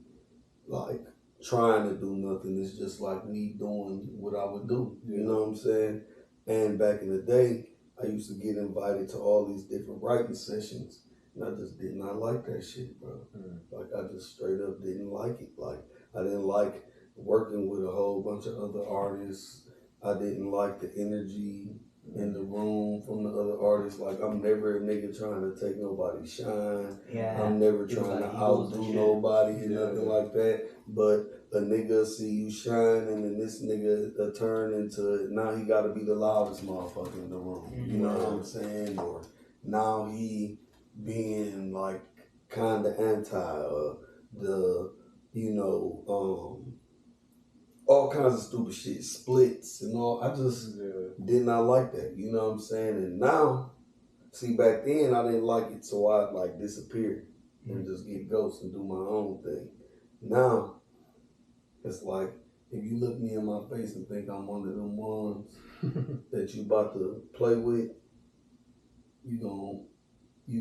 like trying to do nothing. It's just like me doing what I would do. You know what I'm saying? And back in the day, I used to get invited to all these different writing sessions, and I just did not like that shit, bro. Like I just straight up didn't like it. Like I didn't like working with a whole bunch of other artists. I didn't like the energy in the room from the other artists. Like I'm never a nigga trying to take nobody's shine. Yeah. I'm never People trying like to egos and outdo shit. nobody and nothing like that. But a nigga see you shine, and then this nigga turn into now he got to be the loudest motherfucker in the room. You know what I'm saying? Or now he being like kind of anti the all kinds of stupid shit, splits and all. I just did not like that. You know what I'm saying? And now, see, back then I didn't like it, so I like disappear and just get ghosts and do my own thing. Now, it's like if you look me in my face and think I'm one of them ones that you about to play with, you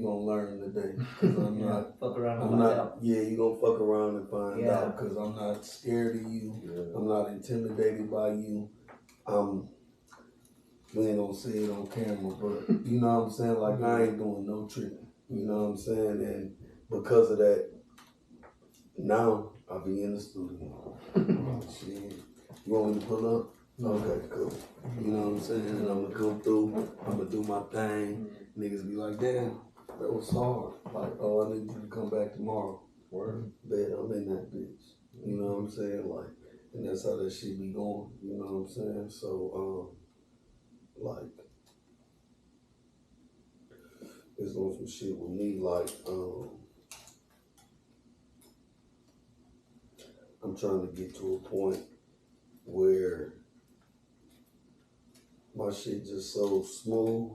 gonna learn today. Cause I'm not. Fuck around and I'm find not. out. Yeah, you gonna fuck around and find out. Cause I'm not scared of you. Yeah. I'm not intimidated by you. We ain't gonna say it on camera, but you know what I'm saying? Like I ain't doing no tripping. You know what I'm saying? And because of that, now I be in the studio. Shit. You want me to pull up? Okay, cool. You know what I'm saying? And I'm gonna come through, I'm gonna do my thing. Niggas be like, damn, that was hard. Like, oh, I need you to come back tomorrow. Word. Bet I'm in that bitch. You know what I'm saying? Like, and that's how that shit be going. You know what I'm saying? So, like, it's on some shit with me. Like, I'm trying to get to a point where my shit just so smooth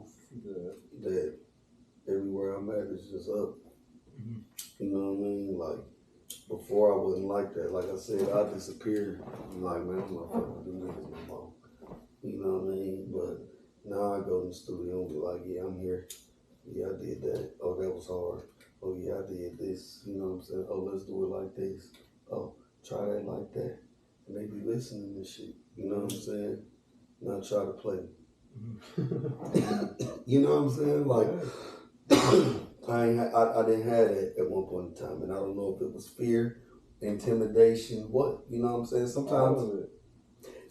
that everywhere I'm at is just up. You know what I mean? Like before I wasn't like that. Like I said, I disappeared. I'm like, man, I'm not fucking with them niggas no more. You know what I mean? But now I go in the studio and be like, yeah, I'm here. Yeah, I did that. Oh, that was hard. Oh yeah, I did this. You know what I'm saying? Oh, let's do it like this. Oh, try that like that. And they be listening to shit. You know what I'm saying? Not try to play. You know what I'm saying? Like, I didn't have that at one point in time, and I don't know if it was fear, intimidation, what? You know what I'm saying? Sometimes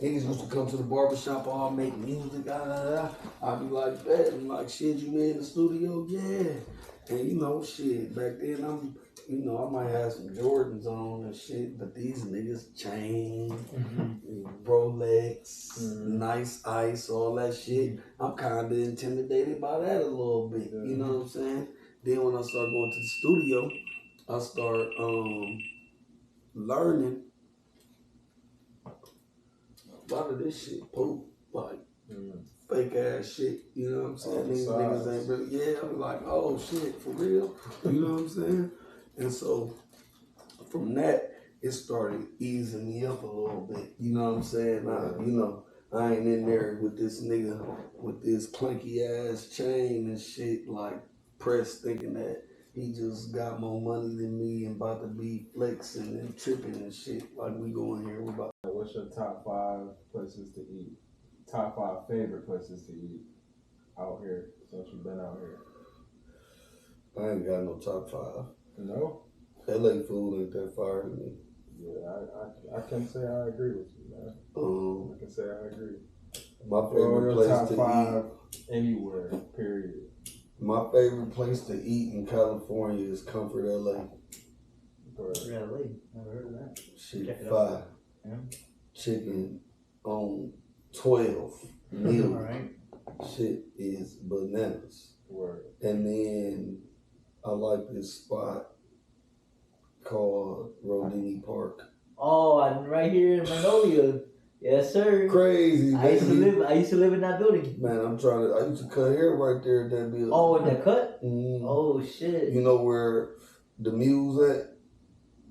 niggas used to come to the barbershop, all make music, I'd be like, that, and like, shit, you in the studio? Yeah. And you know, shit, back then I might have some Jordans on and shit, but these niggas chain, Rolex, nice ice, all that shit. I'm kind of intimidated by that a little bit. You know what I'm saying? Then when I start going to the studio, I start learning a lot of this shit, poop, like fake ass shit. You know what I'm saying? These niggas ain't really. Yeah, I'm like, oh shit, for real. You know what I'm saying? And so from that, it started easing me up a little bit. You know what I'm saying? I ain't in there with this nigga with this clunky ass chain and shit, like pressed thinking that he just got more money than me and about to be flexing and tripping and shit. Like we going here, we about. What's your top 5 places to eat? Top 5 favorite places to eat out here since you've been out here? I ain't got no top 5. No? LA food ain't that far to me. Yeah, I can say I agree with you, man. I can say I agree. My favorite place top to 5 anywhere, period. My favorite place to eat in California is Comfort LA. Really? Never heard of that. Shit, 5. Yeah. Chicken on 12 meal. All right. Shit is bananas. Word. And then I like this spot called Rodini Park. Oh, I'm right here in Magnolia. Yes, sir. Crazy, I used to live in that building. Man, I used to cut hair right there at that building. Oh, in the cut? Mm. Oh, shit. You know where the Muse at?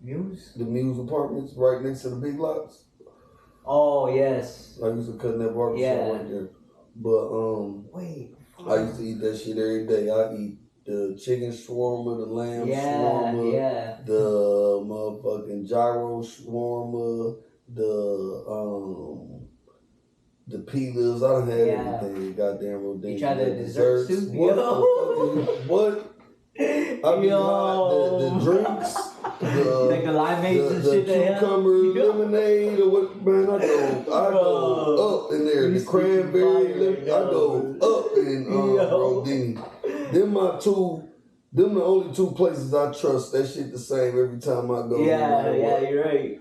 Muse? The Muse Apartments right next to the Big Lots. Oh yes. I used to cut in that barber Yeah. shop right there. But Wait. I used to eat that shit every day. I eat the chicken shawarma, the lamb Yeah, shawarma, yeah. the motherfucking gyro shawarma, the pizzas. I done had Yeah. everything. Goddamn Rodin. You tried the desserts too? What? Yo. What? I mean, the drinks, like the limeades and the shit. cucumber lemonade or what? Man, I go up in there. The cranberry, I go up in Rodini. Them the only two places I trust. That shit the same every time I go. Yeah, you're right.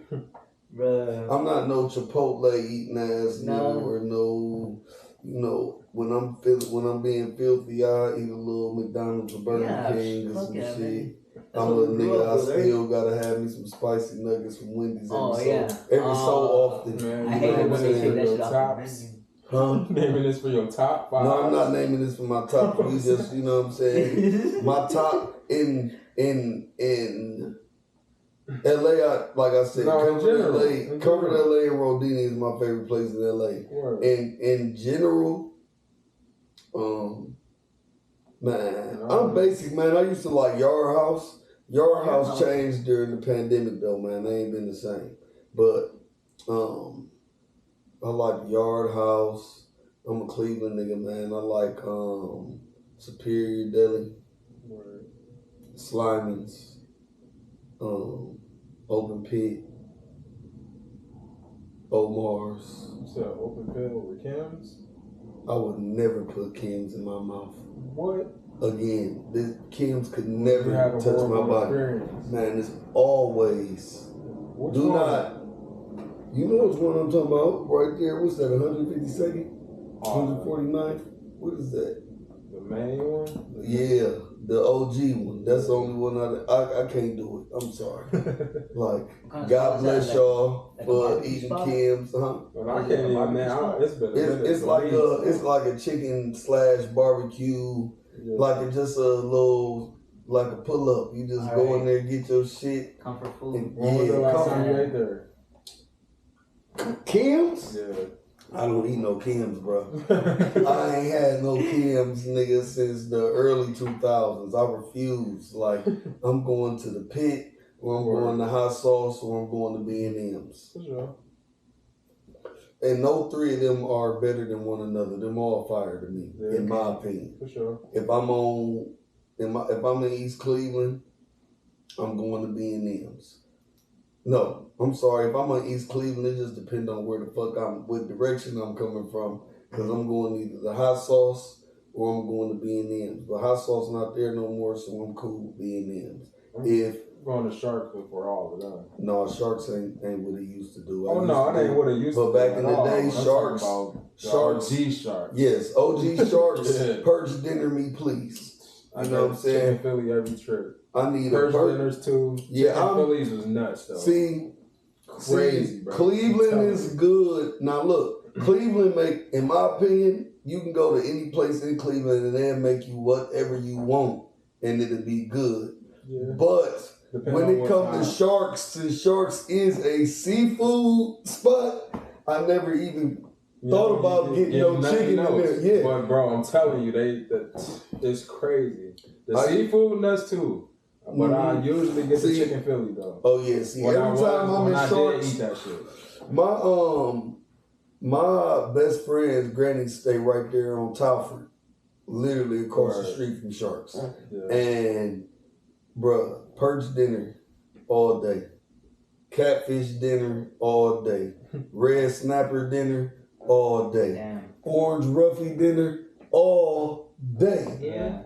Bruh. I'm not no Chipotle eating ass nigga or no, when I'm being filthy, I eat a little McDonald's or Burger King or some shit. Man. I'm a nigga, I still gotta have me some spicy nuggets from Wendy's every so often. Man, I hate it when they take that shit off the tops. menu. Huh? Naming this for your top 5. No, I'm not naming this for my top. We just, you know what I'm saying? My top in LA, like I said, Comfort LA and Rodini is my favorite place in LA. Word. In general, man, I'm basic, man. I used to like Yard House. Yard House changed during the pandemic, though, man. They ain't been the same. But I like Yard House. I'm a Cleveland nigga, man. I like Superior Deli, Word. Slimans, Open Pit, Omar's. You said Open Pit over Kim's? I would never put Kim's in my mouth. What? Again, this Kim's could never You had a touch my horrible body. experience. Man, it's always. Which Do one? not. You know which one I'm talking about? Right there. What's that? 152nd? 149th? What is that? The main one? Yeah, the OG one. That's the only one I can't do it. I'm sorry. Like, God bless y'all for eating Kim's, huh? Well, I can't even, man. It's been a minute. It's like a chicken / barbecue. Yeah. Like just a little, like a pull up. You just go in there, get your shit. Comfort food. When was the last time you ate there? Kim's? Yeah. I don't eat no Kim's, bro. I ain't had no Kim's, nigga, since the early 2000s. I refuse. Like, I'm going to the Pit, or I'm going to Hot Sauce, or I'm going to B&M's. For sure. And no three of them are better than one another. Them all fire to me, Yeah. in my opinion. For sure. If I'm in East Cleveland, I'm going to B&M's. No, I'm sorry. If I'm in East Cleveland, it just depends on where the fuck what direction I'm coming from. Because I'm going either the Hot Sauce or I'm going to B&M's. But Hot Sauce not there no more, so I'm cool with B&M's. I'm going to Sharks before all of them. No, Sharks ain't what it used to do. It ain't what it used to But do. back in the day, Sharks. OG Sharks. Yes, OG Sharks. Yeah. Purge dinner me, please. You know what I'm saying? Chicken Philly every trip. I need Purge a dinners too. Yeah, Chicken Phillies was nuts though. Crazy, bro. Cleveland is good. Now look, Cleveland in my opinion, you can go to any place in Cleveland and they'll make you whatever you want and it'll be good. Yeah. But Depending when on it what comes to time. Sharks, since Sharks is a seafood spot, I never even thought about getting no chicken in there. Yeah. But bro, I'm telling you, it's crazy. The seafood nuts too. But I usually get the chicken Philly though. Oh yeah, every time I'm in Sharks, eat that shit. My best friend's granny stay right there on Talford, literally across the street from Sharks. Yeah. And bruh, perch dinner all day, catfish dinner all day, red snapper dinner all day, orange roughy dinner all day. Yeah.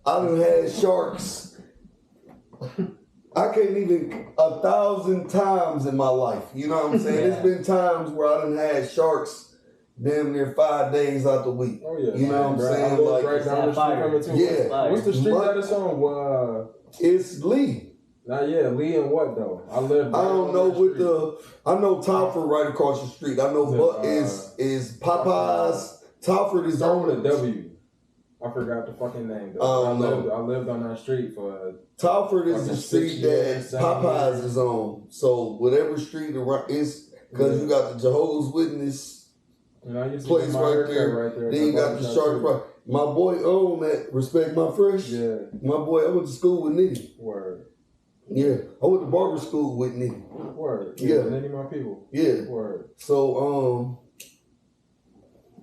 I done had Sharks. I can't even 1,000 times in my life. You know what I'm saying? Yeah. It's been times where I done had Sharks damn near 5 days out the week. Oh yeah, you know what I'm saying? I live Like, right down the street from it too. Yeah. What's the street that it's on? It's Lee. Lee and what though? I don't know I know Talford right across the street. I know is Popeyes. Talford is on on the W. I forgot the fucking name though. I lived on that street for Talford is the street that Popeyes is on. So whatever street around it's Because you got the Jehovah's Witness And I used to place get my right haircut there. right there. Then you got the Shark Fry. My boy owned that. Respect My Fresh. Yeah. My boy, I went to school with Nitty. Word. Yeah. I went to barber school with Nitty. Word. Yeah. Many more people. Yeah. Word. So,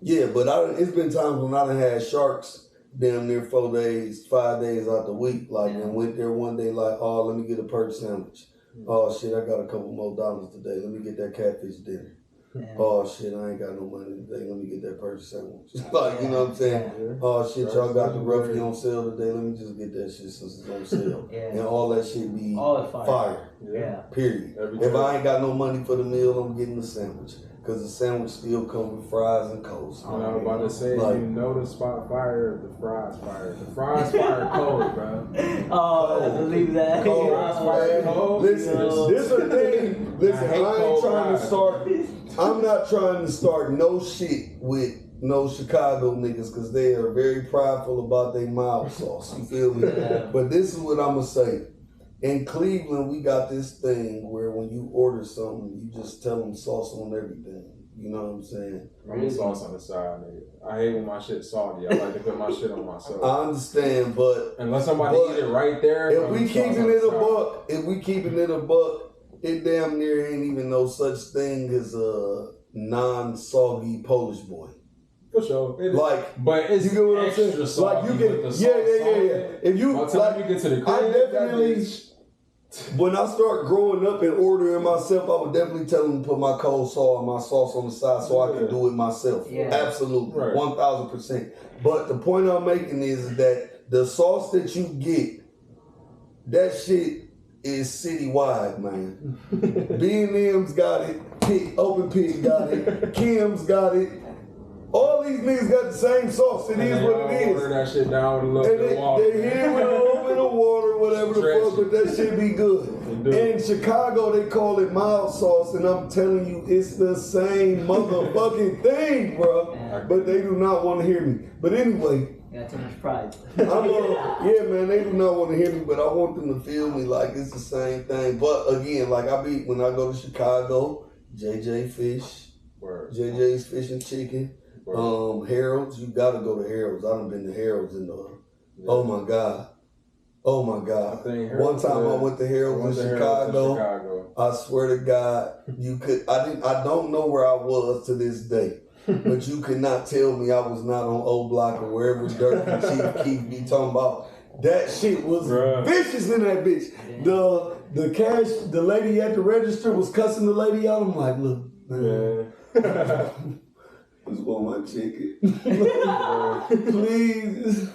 yeah, but it's been times when I done had sharks damn near 4 days, 5 days out the week. Like, and went there one day like, oh, let me get a perch sandwich. Oh, shit, I got a couple more dollars today. Let me get that catfish dinner. Yeah. Oh, shit, I ain't got no money today. Let me get that perch sandwich. Like, you know what I'm saying? Yeah. Oh, shit, y'all got the roughie on sale today. Let me just get that shit since it's on sale. Yeah. And all that shit be All fire. fire. Yeah. Period. Every If time. I ain't got no money for the meal, I'm getting the sandwich. Because the sandwich still comes with fries and coleslaw. And I was about to say, Like- you know the spot fire, the fries fire. The fries fire cold, bro. Oh, I believe that. Cold, fire man. cold. Listen, Yo. this is the thing. Listen, I hate I ain't cold trying to fries. start. I'm not trying to start no shit with no Chicago niggas because they are very prideful about their mild sauce. You feel me? Yeah. But this is what I'm gonna say. In Cleveland, we got this thing where when you order something, you just tell them sauce on everything. You know what I'm saying? I'm a sauce on the side, nigga. I hate when my shit's salty. I like to put my shit on myself. I understand, but Unless somebody but eat it right there. if I'm we sauce keeping on it the a side. buck, it damn near ain't even no such thing as a non-soggy Polish boy. For sure. It is. Like, But it's you get what I'm extra saying? salty Like you with can, the yeah. If you By the time like, you get to the crib, I that definitely. bitch- When I start growing up and ordering myself, I would definitely tell them to put my coleslaw and my sauce on the side so I can do it myself. Yeah. Absolutely, Right. 1000%. But the point I'm making is that the sauce that you get, that shit is citywide, man. B&M's got it, Open Pit got it, Kim's got it. All these niggas got the same sauce. It And is they what all it is. Order that shit down with a little And bit of water. they hit it with a little bit of water, whatever the Stretch fuck, but that shit be good. do. In Chicago, they call it mild sauce, and I'm telling you, it's the same motherfucking thing, bro. Yeah. But they do not want to hear me. But anyway, You got too much pride. yeah, man, they do not want to hear me, but I want them to feel me like it's the same thing. But again, like when I go to Chicago, JJ Fish, Word. JJ's Fish and Chicken. Word. Harold's, you gotta go to Harold's. I done been to Harold's in the. Yeah. Oh my god. I think One time I went to Harold's in Chicago. Chicago. I swear to God, I don't know where I was to this day. But you could not tell me I was not on O Block or wherever Dirk and Chief Keef be talking about. That shit was Bruh. vicious in that bitch. The lady at the register was cussing the lady out. I'm like, look, man. Yeah. Just want my chicken. Please,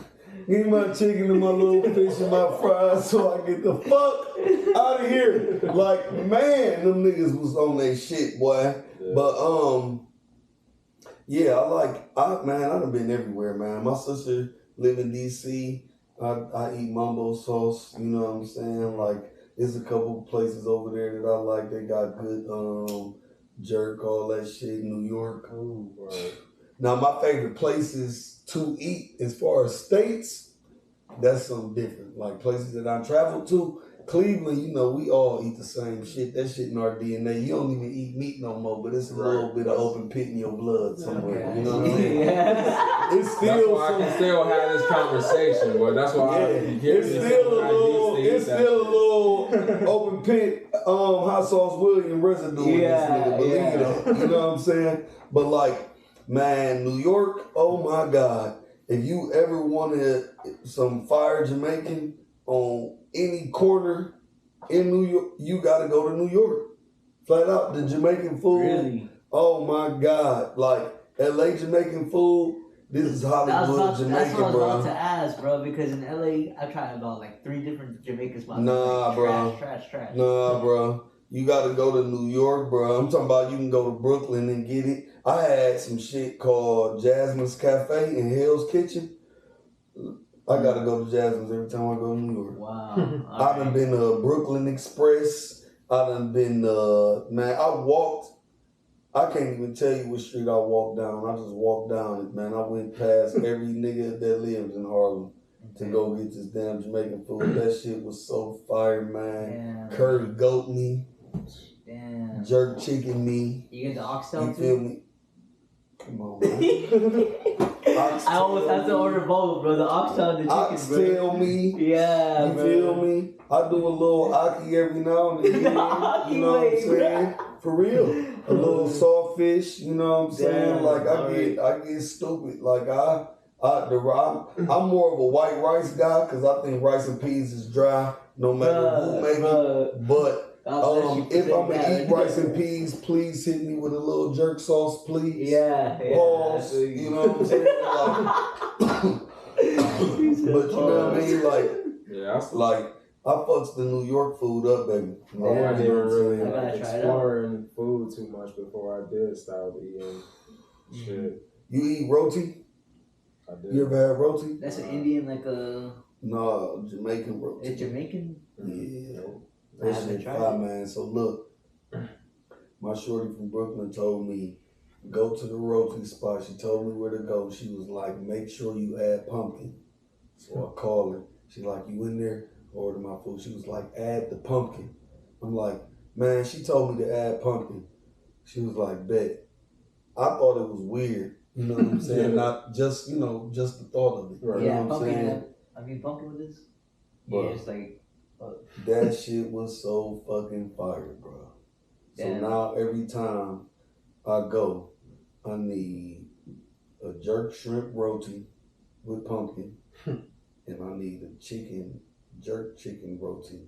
give me my chicken and my little fish and my fries so I get the fuck out of here. Like, man, them niggas was on their shit, boy. Yeah. But yeah, I done been everywhere, man. My sister live in DC. I eat mumbo sauce, you know what I'm saying? Like, there's a couple places over there that I like. They got good jerk, all that shit in New York. Ooh, word. Now, my favorite places to eat as far as states, that's something different. Like places that I traveled to, Cleveland, you know, we all eat the same shit. That shit in our DNA. You don't even eat meat no more, but it's a little bit of open pit in your blood somewhere. Okay. You know what I'm saying? Yeah. It's That's still why I some, can still have this conversation, but that's why yeah, it's still a little open pit hot sauce William residue in this nigga. Believe it. You know what I'm saying? But like, man, New York, oh my God. If you ever wanted some fire Jamaican on any corner in New York, you gotta go to New York. Flat out, the Jamaican food. Really? Oh my God. Like LA Jamaican food, this is Hollywood That's Jamaican, what I was about to bro. ask, bro, because in LA, I tried about like 3 different Jamaican spots. Nah, Like, bro. Trash. Nah, bro. You gotta go to New York, bro. I'm talking about you can go to Brooklyn and get it. I had some shit called Jasmine's Cafe in Hell's Kitchen. I gotta go to Jasmine's every time I go to New York. Wow. I done been to Brooklyn Express. I done been man, I can't even tell you what street I walked down. I just walked down it, man. I went past every nigga that lives in Harlem to go get this damn Jamaican food. That shit was so fire, man. Damn. Curry goat meat. Damn. jerk chicken me. You get the oxtail You too? feel me? Come on, man. I always have to order both, bro. The oxtail and the chicken, Oxtail me. Yeah, You bro. feel me? I do a little aki every now and then. You know what I'm saying? For real. A little saltfish, you know what I'm saying? Damn, Like I get stupid. Like I'm more of a white rice guy because I think rice and peas is dry no matter who make it. But if I'm gonna eat rice and peas, please hit me with a little jerk sauce, please. Yeah. Pause. You know what I'm saying? But you know what I mean? Like I fucks the New York food up, baby. I didn't really I gotta try it exploring food too much before I did stop eating shit. You eat roti? I did. You ever had roti? That's an Indian, like a. No, Jamaican roti. It's Jamaican? Yeah. I That haven't shit tried fire, it. man. So look, my shorty from Brooklyn told me, go to the roti spot. She told me where to go. She was like, make sure you add pumpkin. So I called her. She like, you in there? Order my food. She was like, add the pumpkin. I'm like, man, she told me to add pumpkin. She was like, bet. I thought it was weird. You know what I'm saying? Yeah. Not just, just the thought of it. Right. You Yeah, know what I'm pumpkin. saying? I mean, pumpkin with this? Bro. Yeah, it's like. That shit was so fucking fire, bro. So Damn. now every time I go, I need a jerk shrimp roti with pumpkin, and I need a jerk chicken roti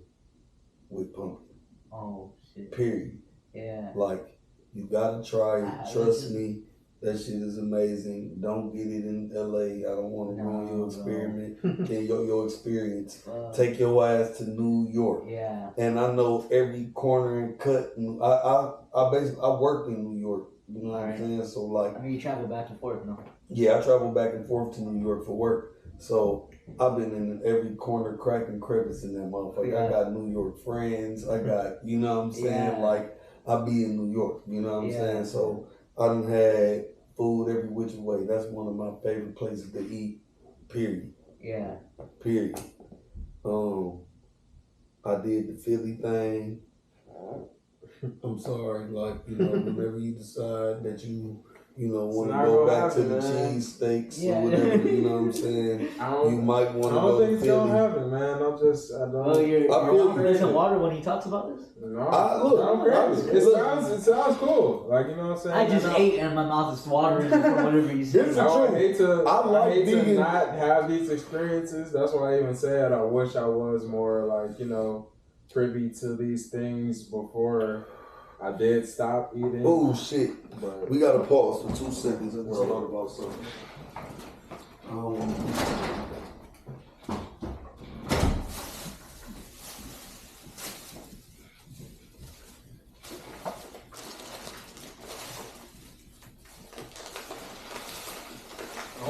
with pumpkin. Oh, shit. Period. Yeah. Like, you gotta try Ah, it. Trust me. That shit is amazing. Don't get it in LA. I don't want to ruin your No. experiment and your experience. Fuck. Take your ass to New York. Yeah. And I know every corner and cut. I worked in New York. You know what I'm saying? So like, I mean, you travel back and forth, no? yeah, I travel back and forth to New York for work. So I've been in every corner, crack and crevice in that motherfucker. Yeah. I got New York friends. I got, you know what I'm saying? Yeah. Like, I be in New York. You know what I'm Yeah. saying? So I done had food every which way. That's one of my favorite places to eat. Period. Yeah. Period. I did the Philly thing. I'm sorry, like, whenever you decide that you want to not go gonna back to happen, the man. cheese steaks Yeah. or whatever, you know what I'm saying? You might want I to don't go think to it's gonna Philly. happen, man. I don't. Oh, your I feel mouth needs some crazy. water when he talks about this? No, Look, I'm crazy. It sounds cool. Like, you know what I'm saying? I just ate and my mouth is watering from whatever you This said. is I true. would hate to. I like I hate to vegan. not have these experiences. That's why I even said I wish I was more like privy to these things before I did stop eating. Oh shit! But We gotta pause for 2 seconds. I just thought about something.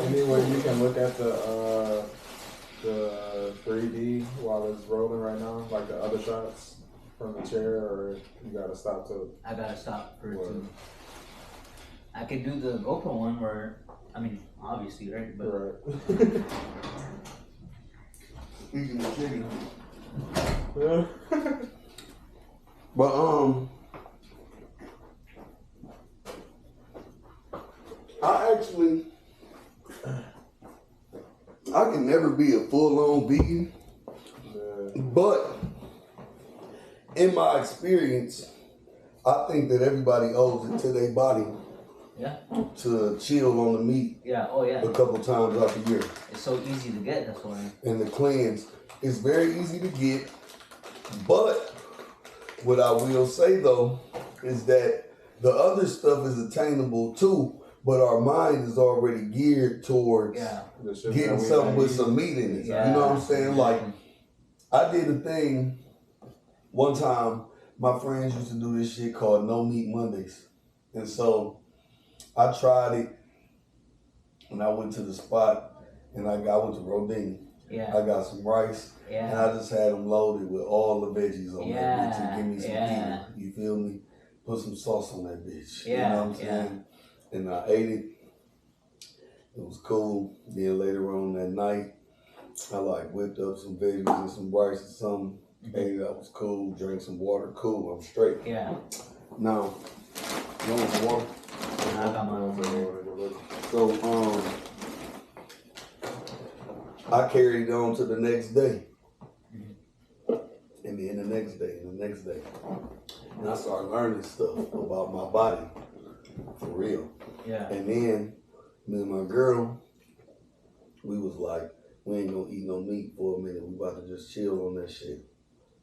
anyway, you can look at the 3D while it's rolling right now, like the other shots from the chair, or you gotta stop to. I gotta stop for it Word. to. I could do the GoPro one where, I mean, obviously, right? But Right. Speaking of chicken, but I can never be a full-on vegan, Yeah. but in my experience, I think that everybody owes it to their body yeah, to chill on the meat yeah, oh yeah. a couple times out the year. It's so easy to get, that's why. And the cleanse is very easy to get, but what I will say though is that the other stuff is attainable too, but our mind is already geared towards Yeah. The shit getting that we something with eat. some meat in it. Yeah. You know what I'm saying? Like, I did a thing one time. My friends used to do this shit called No Meat Mondays, and so I tried it, and I went to the spot, and I went to Rodini. Yeah, I got some rice, and yeah, I just had them loaded with all the veggies on that bitch and give me some Yeah. meat. You feel me? Put some sauce on that bitch. Yeah, You know what I'm saying? And I ate it. It was cool. Then later on that night, I like whipped up some veggies and some rice or something. Ate it. I was cool. Drank some water. Cool. I'm straight. yeah. Now, you want some water? I got my own. So, I carried it on to the next day. And then the next day, and the next day. And I started learning stuff about my body. For real. Yeah. And then, me and my girl, we was like, we ain't gonna eat no meat for a minute. We about to just chill on that shit.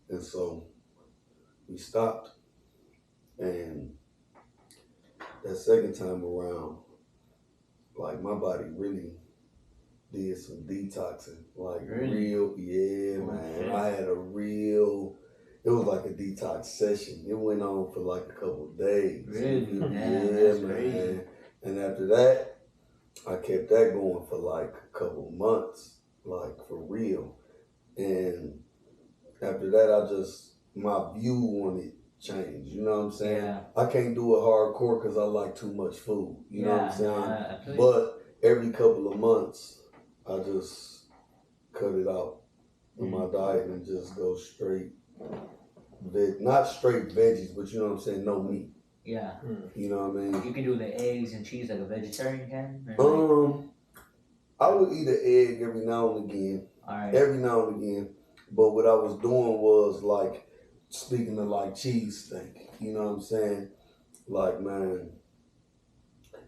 And so, we stopped. And that second time around, like my body really did some detoxing. Like real, yeah, man. Shit. I had a real, it was like a detox session. It went on for like a couple of days. Really? Yeah, That's man. crazy. And after that, I kept that going for like a couple of months, like for real. And after that, my view on it changed. You know what I'm saying? Yeah. I can't do it hardcore because I like too much food. You know what I'm saying? No, I But every couple of months, I just cut it out in my diet and just go straight not straight veggies, but you know what I'm saying, no meat. Yeah. You know what I mean? You can do the eggs and cheese like a vegetarian can? Or I would eat an egg every now and again. Alright. Every now and again. But what I was doing was like, speaking of like cheese steak, you know what I'm saying? Like, man,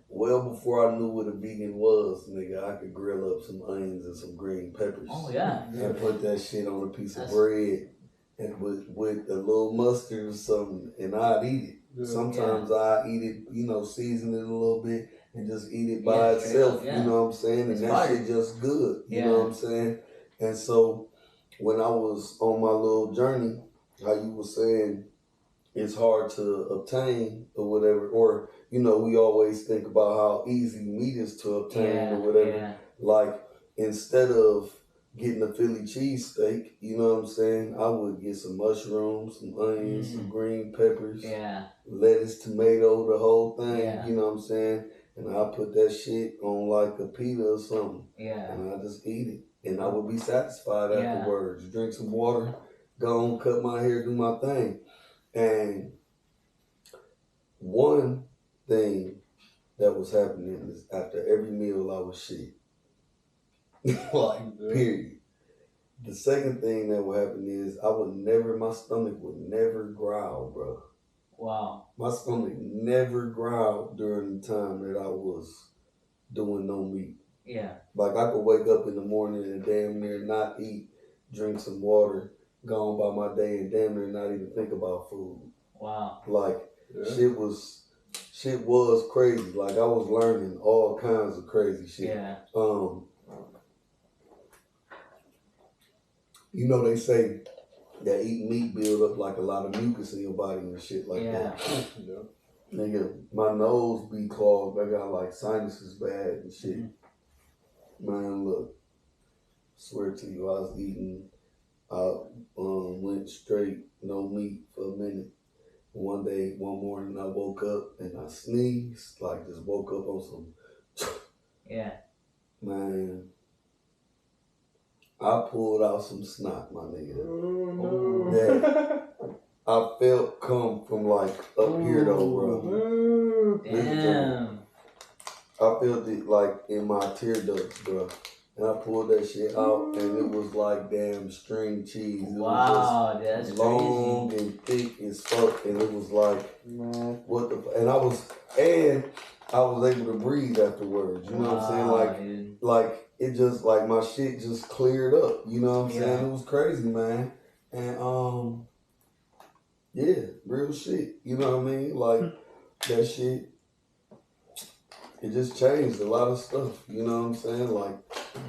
well before I knew what a vegan was, nigga, I could grill up some onions and some green peppers. Oh, yeah. And put that shit on a piece of That's- bread and with a little mustard or something, and I'd eat it. Yeah. Sometimes I eat it, you know, season it a little bit and just eat it by itself, yeah. you know what I'm saying? And It's that fire. shit just good, you Yeah. know what I'm saying? And so when I was on my little journey, how you were saying it's hard to obtain or whatever, or, you know, we always think about how easy meat is to obtain or whatever. Yeah. Like, instead of getting a Philly cheesesteak, you know what I'm saying, I would get some mushrooms, some onions, some green peppers, Yeah. lettuce, tomato, the whole thing, Yeah. you know what I'm saying? And I put that shit on like a pita or something, Yeah. and I just eat it. And I would be satisfied Yeah. afterwards. Drink some water, go on, cut my hair, do my thing. And one thing that was happening is after every meal I was shit. Like, period. The second thing that would happen is my stomach would never growl, bro. Wow. My stomach never growled during the time that I was doing no meat. Yeah. Like, I could wake up in the morning and damn near not eat, drink some water, go on by my day and damn near not even think about food. Wow. Like, shit was crazy. Like, I was learning all kinds of crazy shit. Yeah. You know, they say that eating meat build up like a lot of mucus in your body and shit like that. Yeah. Nigga, my nose be clogged. I got like sinuses bad and shit. Man, look, swear to you, I was eating. I went straight, no meat for a minute. One morning, I woke up and I sneezed, like just woke up on some. Yeah. Man, I pulled out some snot, my nigga. Oh, no. Yeah. I felt come from like up here though, bro. Damn. I felt it like in my tear ducts, bro. And I pulled that shit out and it was like damn string cheese. It Wow, was that's just long crazy. and thick as fuck. And it was like, man, what the and I was able to breathe afterwards. You know what I'm saying? Like, dude. like it just like my shit just cleared up. You know what I'm saying? Yeah. It was crazy, man. And yeah, real shit. You know what I mean? Like that shit. It just changed a lot of stuff. You know what I'm saying? Like,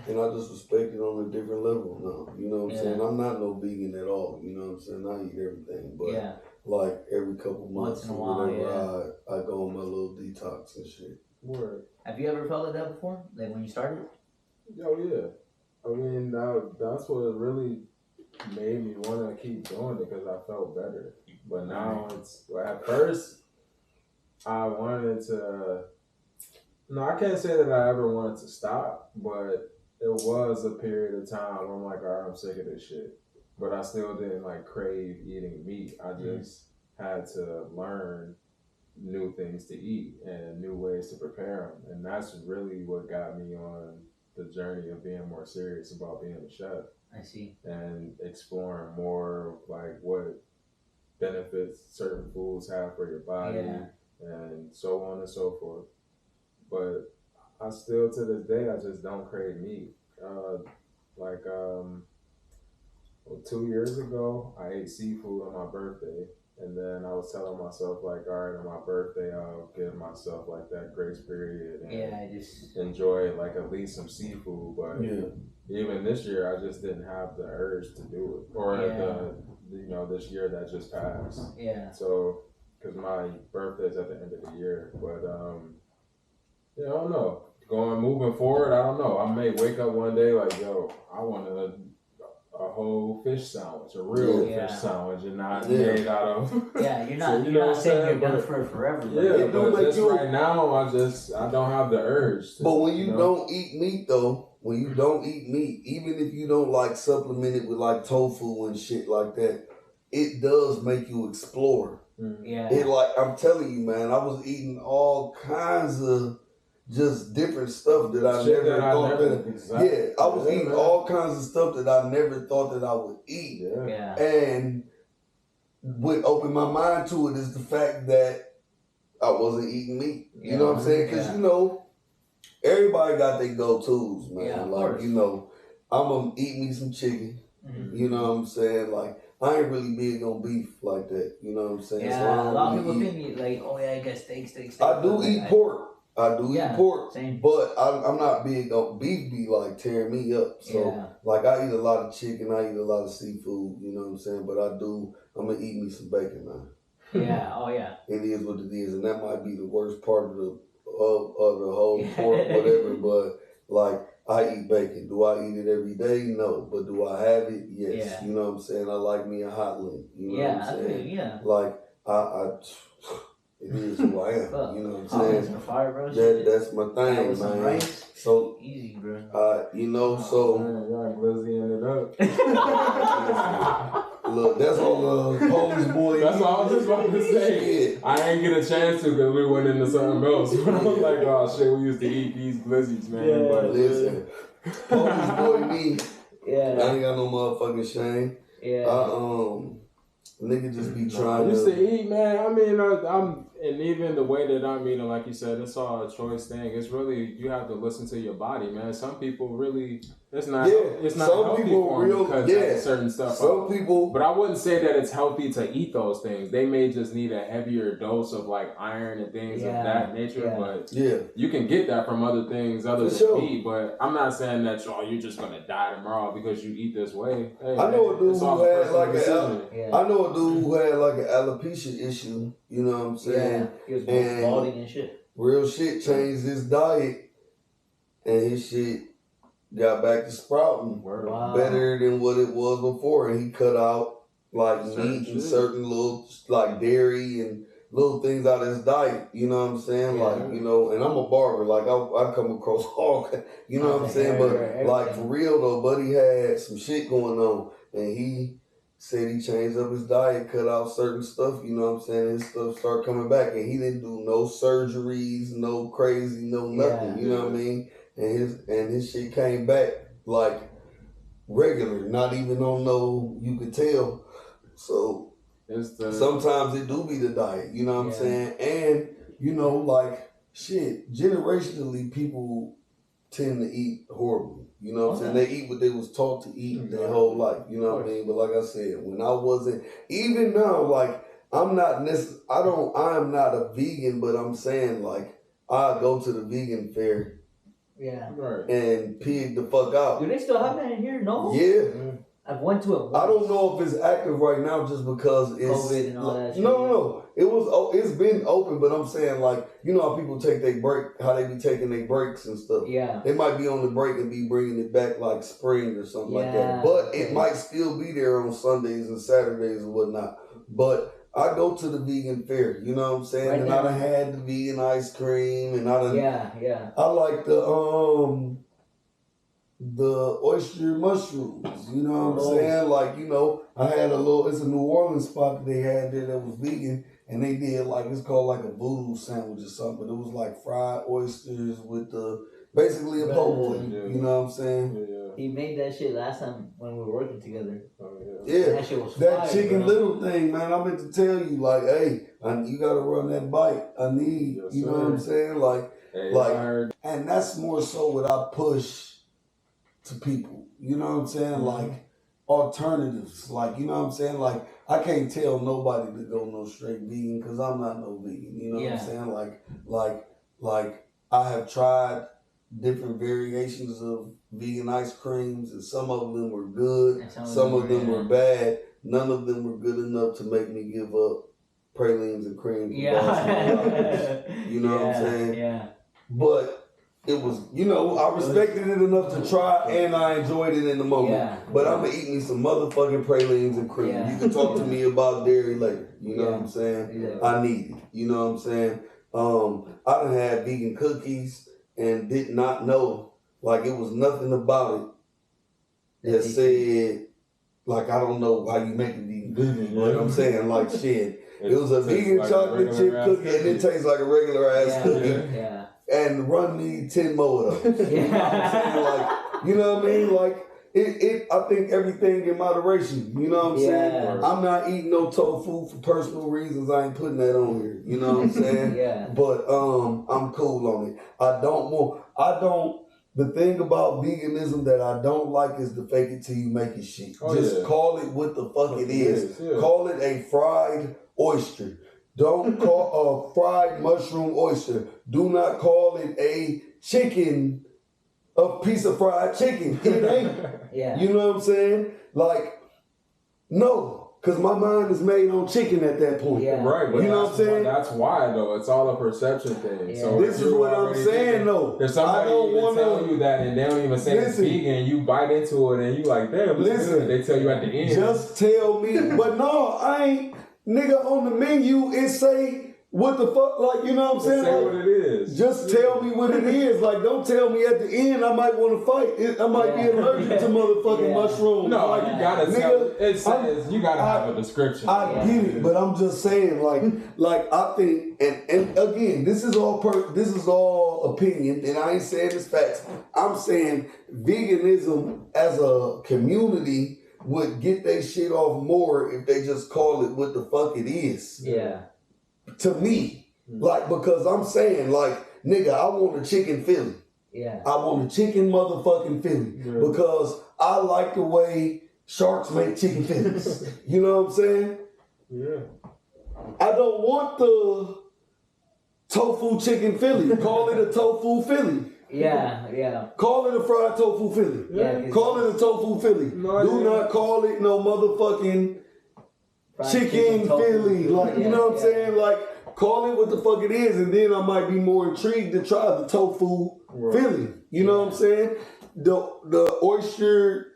and I just respect it on a different level now. You know what I'm saying? I'm not no vegan at all. You know what I'm saying? I eat everything, but like every couple months Once in a or while, whatever, I go on my little detox and shit. Word. Have you ever felt like that before? Like when you started? Oh yeah. I mean, that's what really made me want to keep doing it because I felt better. But now at first, I wanted to. No, I can't say that I ever wanted to stop, but it was a period of time where I'm like, all right, I'm sick of this shit. But I still didn't like crave eating meat. I just had to learn new things to eat and new ways to prepare them. And that's really what got me on the journey of being more serious about being a chef I see. and exploring more like what benefits certain foods have for your body Yeah. and so on and so forth. But I still to this day I just don't crave meat. Like 2 years ago, I ate seafood on my birthday, and then I was telling myself like, all right, on my birthday, I'll give myself like that grace period and Yeah, I just enjoy like at least some seafood. But Yeah. even this year, I just didn't have the urge to do it, or this year that just passed. yeah. So, because my birthday's at the end of the year, but yeah, I don't know. Moving forward, I don't know. I may wake up one day like, yo, I want a whole fish sandwich, a real Yeah. fish sandwich, and not Yeah. made out of. Yeah, you're not So, you're what not I'm saying you're saying? done But- for it forever. Yeah, It do but make just you- right now, I don't have the urge. To, But when you know? don't eat meat though, when you don't eat meat, even if you don't like supplement it with like tofu and shit like that, it does make you explore. Yeah. It like I'm telling you, man, I was eating all kinds of just different stuff that I Shit never that I thought never- that. exactly. Yeah, I was Yeah, eating man. all kinds of stuff that I never thought that I would eat. Yeah. Yeah. And what opened my mind to it is the fact that I wasn't eating meat. You know what I'm saying? Because Yeah. Everybody got their go-tos, man. Yeah, of like course. I'm gonna eat me some chicken. Mhm. You know what I'm saying? Like I ain't really big on beef like that. You know what I'm saying? So I Yeah, a don't lot of really people think like, oh yeah, I got steak. I do But eat I- pork. I do Yeah, eat pork, same. but I'm not big on beef. Be like tearing me up. So Yeah. like I eat a lot of chicken. I eat a lot of seafood. You know what I'm saying? But I'm gonna eat me some bacon now. Yeah. Oh yeah. It is what it is, and that might be the worst part of the whole Yeah. pork, whatever. But like I eat bacon. Do I eat it every day? No. But do I have it? Yes. Yeah. You know what I'm saying? I like me a hot link. You know Yeah. what I I'm feel saying? you, yeah. Like it is who I am. Fuck. You know what I'm Hot links saying? on fire, bro. Shit. That's my That thing, with some man. rice. So Easy, bro. so Man, y'all glizzying it up. look, that's all Polish boy. That's all I was just about to say. Shit. I ain't get a chance to because we went into something else. But I was like, oh shit, we used to eat these glizzies, man. Yeah. But Listen, Polish boy me. I Yeah. ain't got no motherfucking shame. Yeah. Nigga just be I trying used to. to eat, man. I mean, and even the way that I'm eating, like you said, it's all a choice thing. It's really you have to listen to your body, man. Some people really, it's not some healthy people for them real because yeah. of certain stuff. Some people, But I wouldn't say that it's healthy to eat those things. They may just need a heavier dose of like iron and things of that nature. Yeah. But yeah, you can get that from other things other For than sure. meat. But I'm not saying that you're just gonna die tomorrow because you eat this way. Hey, I know a dude it's all who a had personal like decision. Yeah. I know a dude who had like an alopecia issue. You know what I'm saying? Yeah. He was And- balding and shit. Real shit changed his diet, and his shit got back to sprouting Word. Wow. better than what it was before, and he cut out like Certain meat and shit. certain little like dairy and little things out of his diet. You know what I'm saying? Yeah. Like and I'm a barber. Like I come across all, you know what I'm saying? But Everything. like for real though, buddy had some shit going on, and he said he changed up his diet, cut out certain stuff, you know what I'm saying? His stuff started coming back, and he didn't do no surgeries, no crazy, no nothing, Yeah. you know what I mean? And his shit came back like regular, not even on no, you could tell. So It's the sometimes it do be the diet, you know what I'm Yeah. saying? And, like, shit, generationally, people tend to eat horribly. You know what I'm saying? They eat what they was taught to eat their whole life. You know what I mean? But like I said, when I wasn't, even now, like I am not a vegan, but I'm saying like I go to the vegan fair Yeah. right. and pig the fuck out. Do they still have that in here? No. Yeah. I've went to it once. I don't know if it's active right now just because it's COVID and all that shit. No. It's been open, but I'm saying like, you know how people take their break, how they be taking their breaks and stuff. Yeah. They might be on the break and be bringing it back like spring or something like Yeah, that. But okay. it might still be there on Sundays and Saturdays and whatnot. But I go to the vegan fair, you know what I'm saying? Right and now. I done had the vegan ice cream and I done Yeah. I like the oyster mushrooms, you know what I'm saying? Like, I had it's a New Orleans spot that they had there that was vegan, and they did like it's called like a voodoo sandwich or something. But it was like fried oysters with basically a po' boy. Yeah. You know what I'm saying? Yeah. He made that shit last time when we were working together. Oh, Yeah, That shit was that fire, Chicken bro. Little thing, man. I meant to tell you, like, hey, you gotta run that bike. I need, Yes, you know sir. what I'm saying? Like, Hey, like, I heard. and that's more so what I push to people. You know what I'm saying? Like alternatives. Like, you know what I'm saying? Like, I can't tell nobody to go no straight vegan because I'm not no vegan. You know what I'm saying? Like I have tried different variations of vegan ice creams, and some of them were good, And some of them were were bad. None of them were good enough to make me give up pralines and cream. Yeah. You know what I'm saying? Yeah. But it was, you know, I respected it enough to try, and I enjoyed it in the moment. Yeah. But I'm gonna eat me some motherfucking pralines and cream. Yeah. You can talk to me about dairy later. You know Yeah. what I'm saying? Yeah. I need it. You know what I'm saying? I done had vegan cookies and did not know, like it was nothing about it that said, like I don't know how you make a vegan cookie, but I'm saying like shit. It was a vegan like chocolate chip cookie, and it tastes like a regular ass cookie. Yeah. And run me 10 more of those. You know what I'm saying? Like, you know what I mean? Like, I think everything in moderation. You know what I'm saying? I'm not eating no tofu for personal reasons. I ain't putting that on here. You know what I'm saying? Yeah. But I'm cool on it. The thing about veganism that I don't like is the fake it till you make it shit. Just call it what the fuck it is. Yeah. Call it a fried oyster. Don't call a fried mushroom oyster. Do not call it a piece of fried chicken. It ain't. Yeah. You know what I'm saying? Like, no. Because my mind is made on chicken at that point. Yeah. Right, but you know what I'm saying? That's why, though. It's all a perception thing. Yeah. So This is what I'm saying, though. If somebody I don't even wanna- tell you that and they don't even say it's vegan, you bite into it and you like, damn, listen. They tell you at the end. Just tell me. But no, I ain't. Nigga, on the menu, it say what the fuck, like, you know what I'm saying? Say like, what it is. Just tell me what it is. Like, don't tell me at the end I might want to fight. I might be allergic to motherfucking mushrooms. No, like, you gotta tell. It says you gotta have a description. I get it, but I'm just saying, like I think, and again, this is all opinion, and I ain't saying this facts. I'm saying veganism as a community would get their shit off more if they just call it what the fuck it is. Yeah. To me, like, because I'm saying, like, nigga, I want a chicken Philly. Yeah. I want a chicken motherfucking Philly because I like the way sharks make chicken Phillies. You know what I'm saying? Yeah. I don't want the tofu chicken Philly. Call it a tofu Philly. Yeah. Yeah. Call it a fried tofu Philly. Yeah. Call it a tofu Philly. Do not call it no motherfucking chicken Philly. Like, you know what I'm saying? Like, call it what the fuck it is, and then I might be more intrigued to try the tofu Philly. You know what I'm saying? The oyster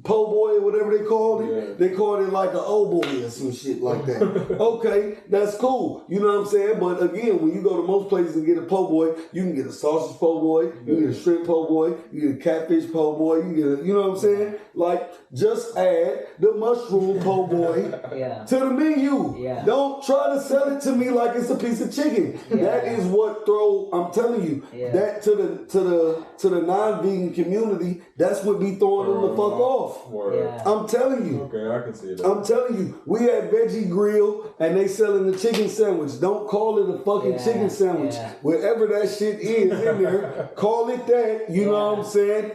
po' boy or whatever they called it. They called it like an oh boy or some shit like that. Okay, that's cool. You know what I'm saying? But again, when you go to most places and get a po' boy, you can get a sausage po' boy, you can get a shrimp po' boy, you get a catfish po' boy, you get a, you know what I'm saying? Like, just add the mushroom po' boy to the menu. Don't try to sell it to me like it's a piece of chicken. That is what I'm telling you, that to the non-vegan community, that's what be throwing them the fuck off. I'm telling you. Okay, I can see that. I'm telling you, we had Veggie Grill and they selling the chicken sandwich. Don't call it a fucking chicken sandwich. Wherever that shit is in there, call it that. You know what I'm saying?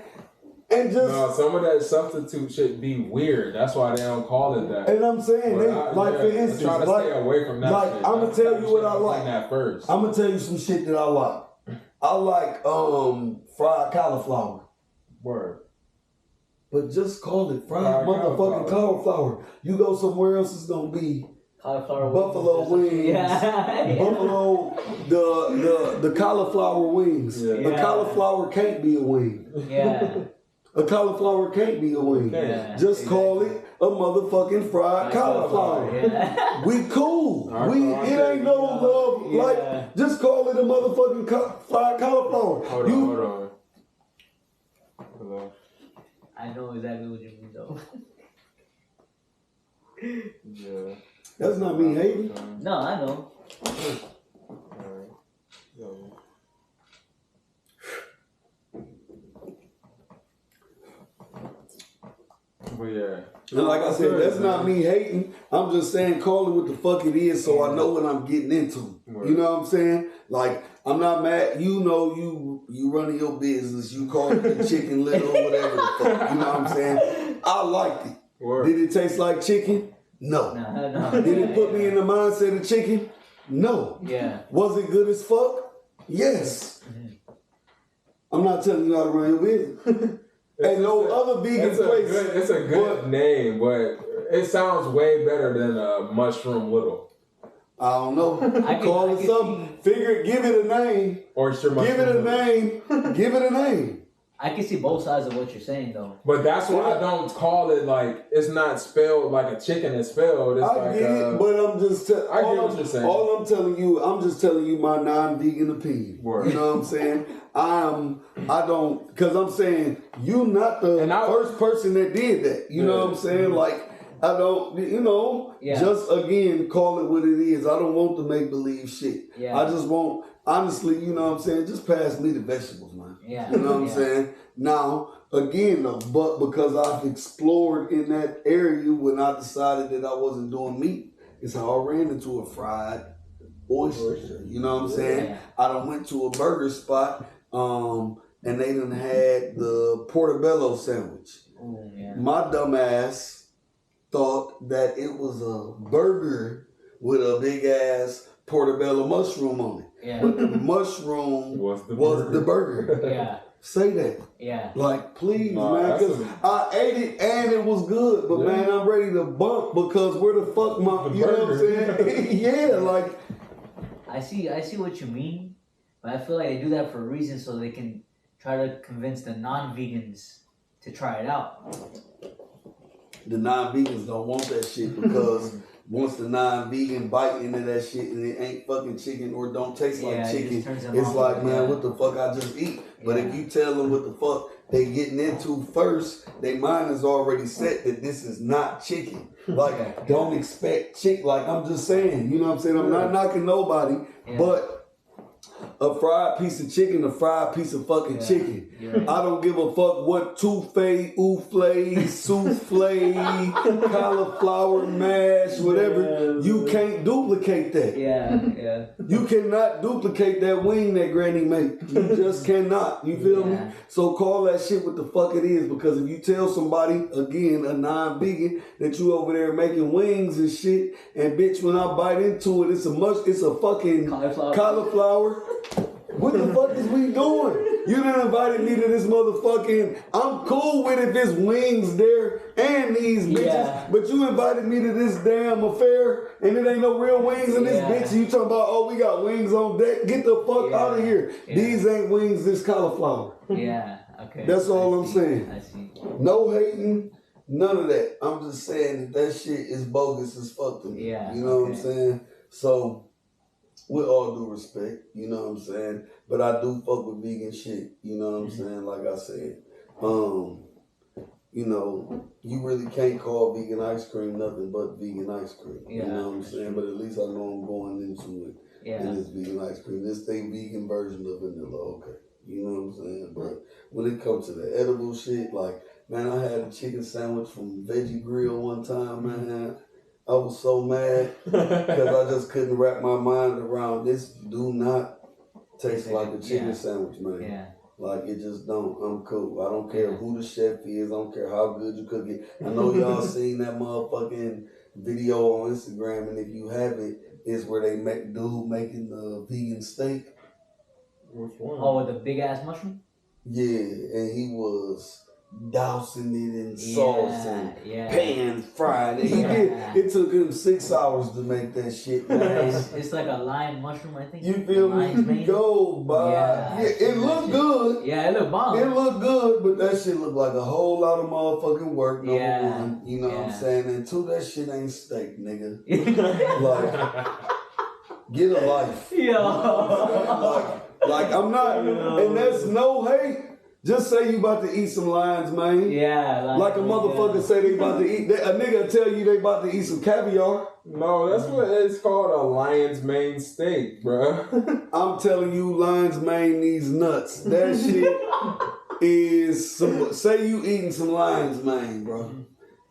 And just some of that substitute shit be weird. That's why they don't call it that. And I'm saying, for instance, try to stay away from that. Like, shit. I'm gonna tell you what I like. That first. I'm gonna tell you some shit that I like. I like fried cauliflower. Word. But just call it fried motherfucking cauliflower. You go somewhere else, it's gonna be buffalo wings. Buffalo, the cauliflower wings. A cauliflower can't be a wing. A cauliflower can't be a wing. Just call it a motherfucking fried cauliflower. We cool. It ain't no love. Like, just call it a motherfucking fried cauliflower. Hold on. Hello. I know exactly what you mean, though. Yeah. That's not me hating. No, I know. Alright. Yo. But yeah. And like I said, that's not me hating. I'm just saying, call it what the fuck it is, so I know what I'm getting into. Right. You know what I'm saying? Like, I'm not mad. You know, you running your business. You call it the chicken little or whatever the fuck. You know what I'm saying? I liked it. Word. Did it taste like chicken? No. No. Did it put me in the mindset of chicken? No. Yeah. Was it good as fuck? Yes. I'm not telling you how to run your business. And no other vegan place. It's a good name, but it sounds way better than a mushroom little. I don't know. Call I it can something. Figure it. Give it a name. Oyster mushroom. Give it a little. name. Give it a name. I can see both sides of what you're saying, though. But that's why I don't call it like, it's not spelled like a chicken is spelled. It's I like get it, but I'm just I get what you're saying. All I'm telling you, I'm just telling you my non-vegan opinion. Word. You know what I'm saying? I don't, because I'm saying you not the first person that did that. You know what I'm saying? Like, I don't, just again, call it what it is. I don't want the make-believe shit. Yeah. I just want, honestly, you know what I'm saying? Just pass me the vegetables, man. Yeah. You know what I'm saying? Now, again, though, but because I've explored in that area when I decided that I wasn't doing meat, is how I ran into a fried oyster. You know what I'm saying? Yeah. I done went to a burger spot, and they done had the portobello sandwich. Ooh, yeah. My dumb ass thought that it was a burger with a big ass portobello mushroom on it. Yeah. But the mushroom Was the the burger. Yeah. Say that. Yeah. Like, please, Nah, man, that's because I ate it and it was good. But, man, I'm ready to bump because where the fuck my, you know what I'm saying? Yeah, like. I see what you mean, but I feel like they do that for a reason so they can try to convince the non-vegans to try it out. The non-vegans don't want that shit because once the non-vegan bite into that shit and it ain't fucking chicken or don't taste like chicken, it's like, man, what the fuck I just eat? But if you tell them what the fuck they getting into first, their mind is already set that this is not chicken. Like, don't expect chicken. Like, I'm just saying, you know what I'm saying? I'm not knocking nobody, but a fried piece of chicken, a fried piece of fucking chicken. Yeah. I don't give a fuck what touffee, souffle, cauliflower mash, whatever. You can't duplicate that. Yeah. You cannot duplicate that wing that Granny make. You just cannot. You feel me? So call that shit what the fuck it is. Because if you tell somebody, again, a non-vegan, that you over there making wings and shit, and bitch, when I bite into it, it's a fucking cauliflower. What the fuck is we doing? You done invited me to this motherfucking, I'm cool with if it's wings there and these bitches, but you invited me to this damn affair and it ain't no real wings in this bitch. And you talking about, oh, we got wings on deck. Get the fuck out of here. These ain't wings, this cauliflower. Yeah, okay. That's all I'm saying. I see. No hating, none of that. I'm just saying that shit is bogus as fuck to me. Yeah. You know what I'm saying? So, with all due respect, you know what I'm saying? But I do fuck with vegan shit, you know what I'm saying? Like I said, you know, you really can't call vegan ice cream nothing but vegan ice cream. You know what I'm saying? But at least I know I'm going into it. Yeah. And it's vegan ice cream. This thing vegan version of vanilla, okay. You know what I'm saying? But when it comes to the edible shit, like, man, I had a chicken sandwich from Veggie Grill one time, man. I was so mad because I just couldn't wrap my mind around this. Do not taste like a chicken sandwich, man. Yeah. Like, it just don't. I'm cool. I don't care who the chef is. I don't care how good you cook it. I know y'all seen that motherfucking video on Instagram, and if you haven't, it's where they make dude making the vegan steak. Which one? Oh, with the big ass mushroom? Yeah, and he was dousing it in sauce and pan fried. It took him 6 hours to make that shit, man. It's like a lime mushroom, I think. You feel me? Go, bye. Yeah, it looked good. Yeah, it looked bomb. It looked good, but that shit looked like a whole lot of motherfucking work. Number one, you know what I'm saying? And two, that shit ain't steak, nigga. Like, get a life. Yeah. Like I'm not, and that's no hate. Just say you about to eat some lion's mane. Yeah, Like a motherfucker say they about to eat. A nigga tell you they about to eat some caviar. No, that's what it's called, a lion's mane steak, bro. I'm telling you, lion's mane needs nuts. That shit is some. Say you eating some lion's mane, bro.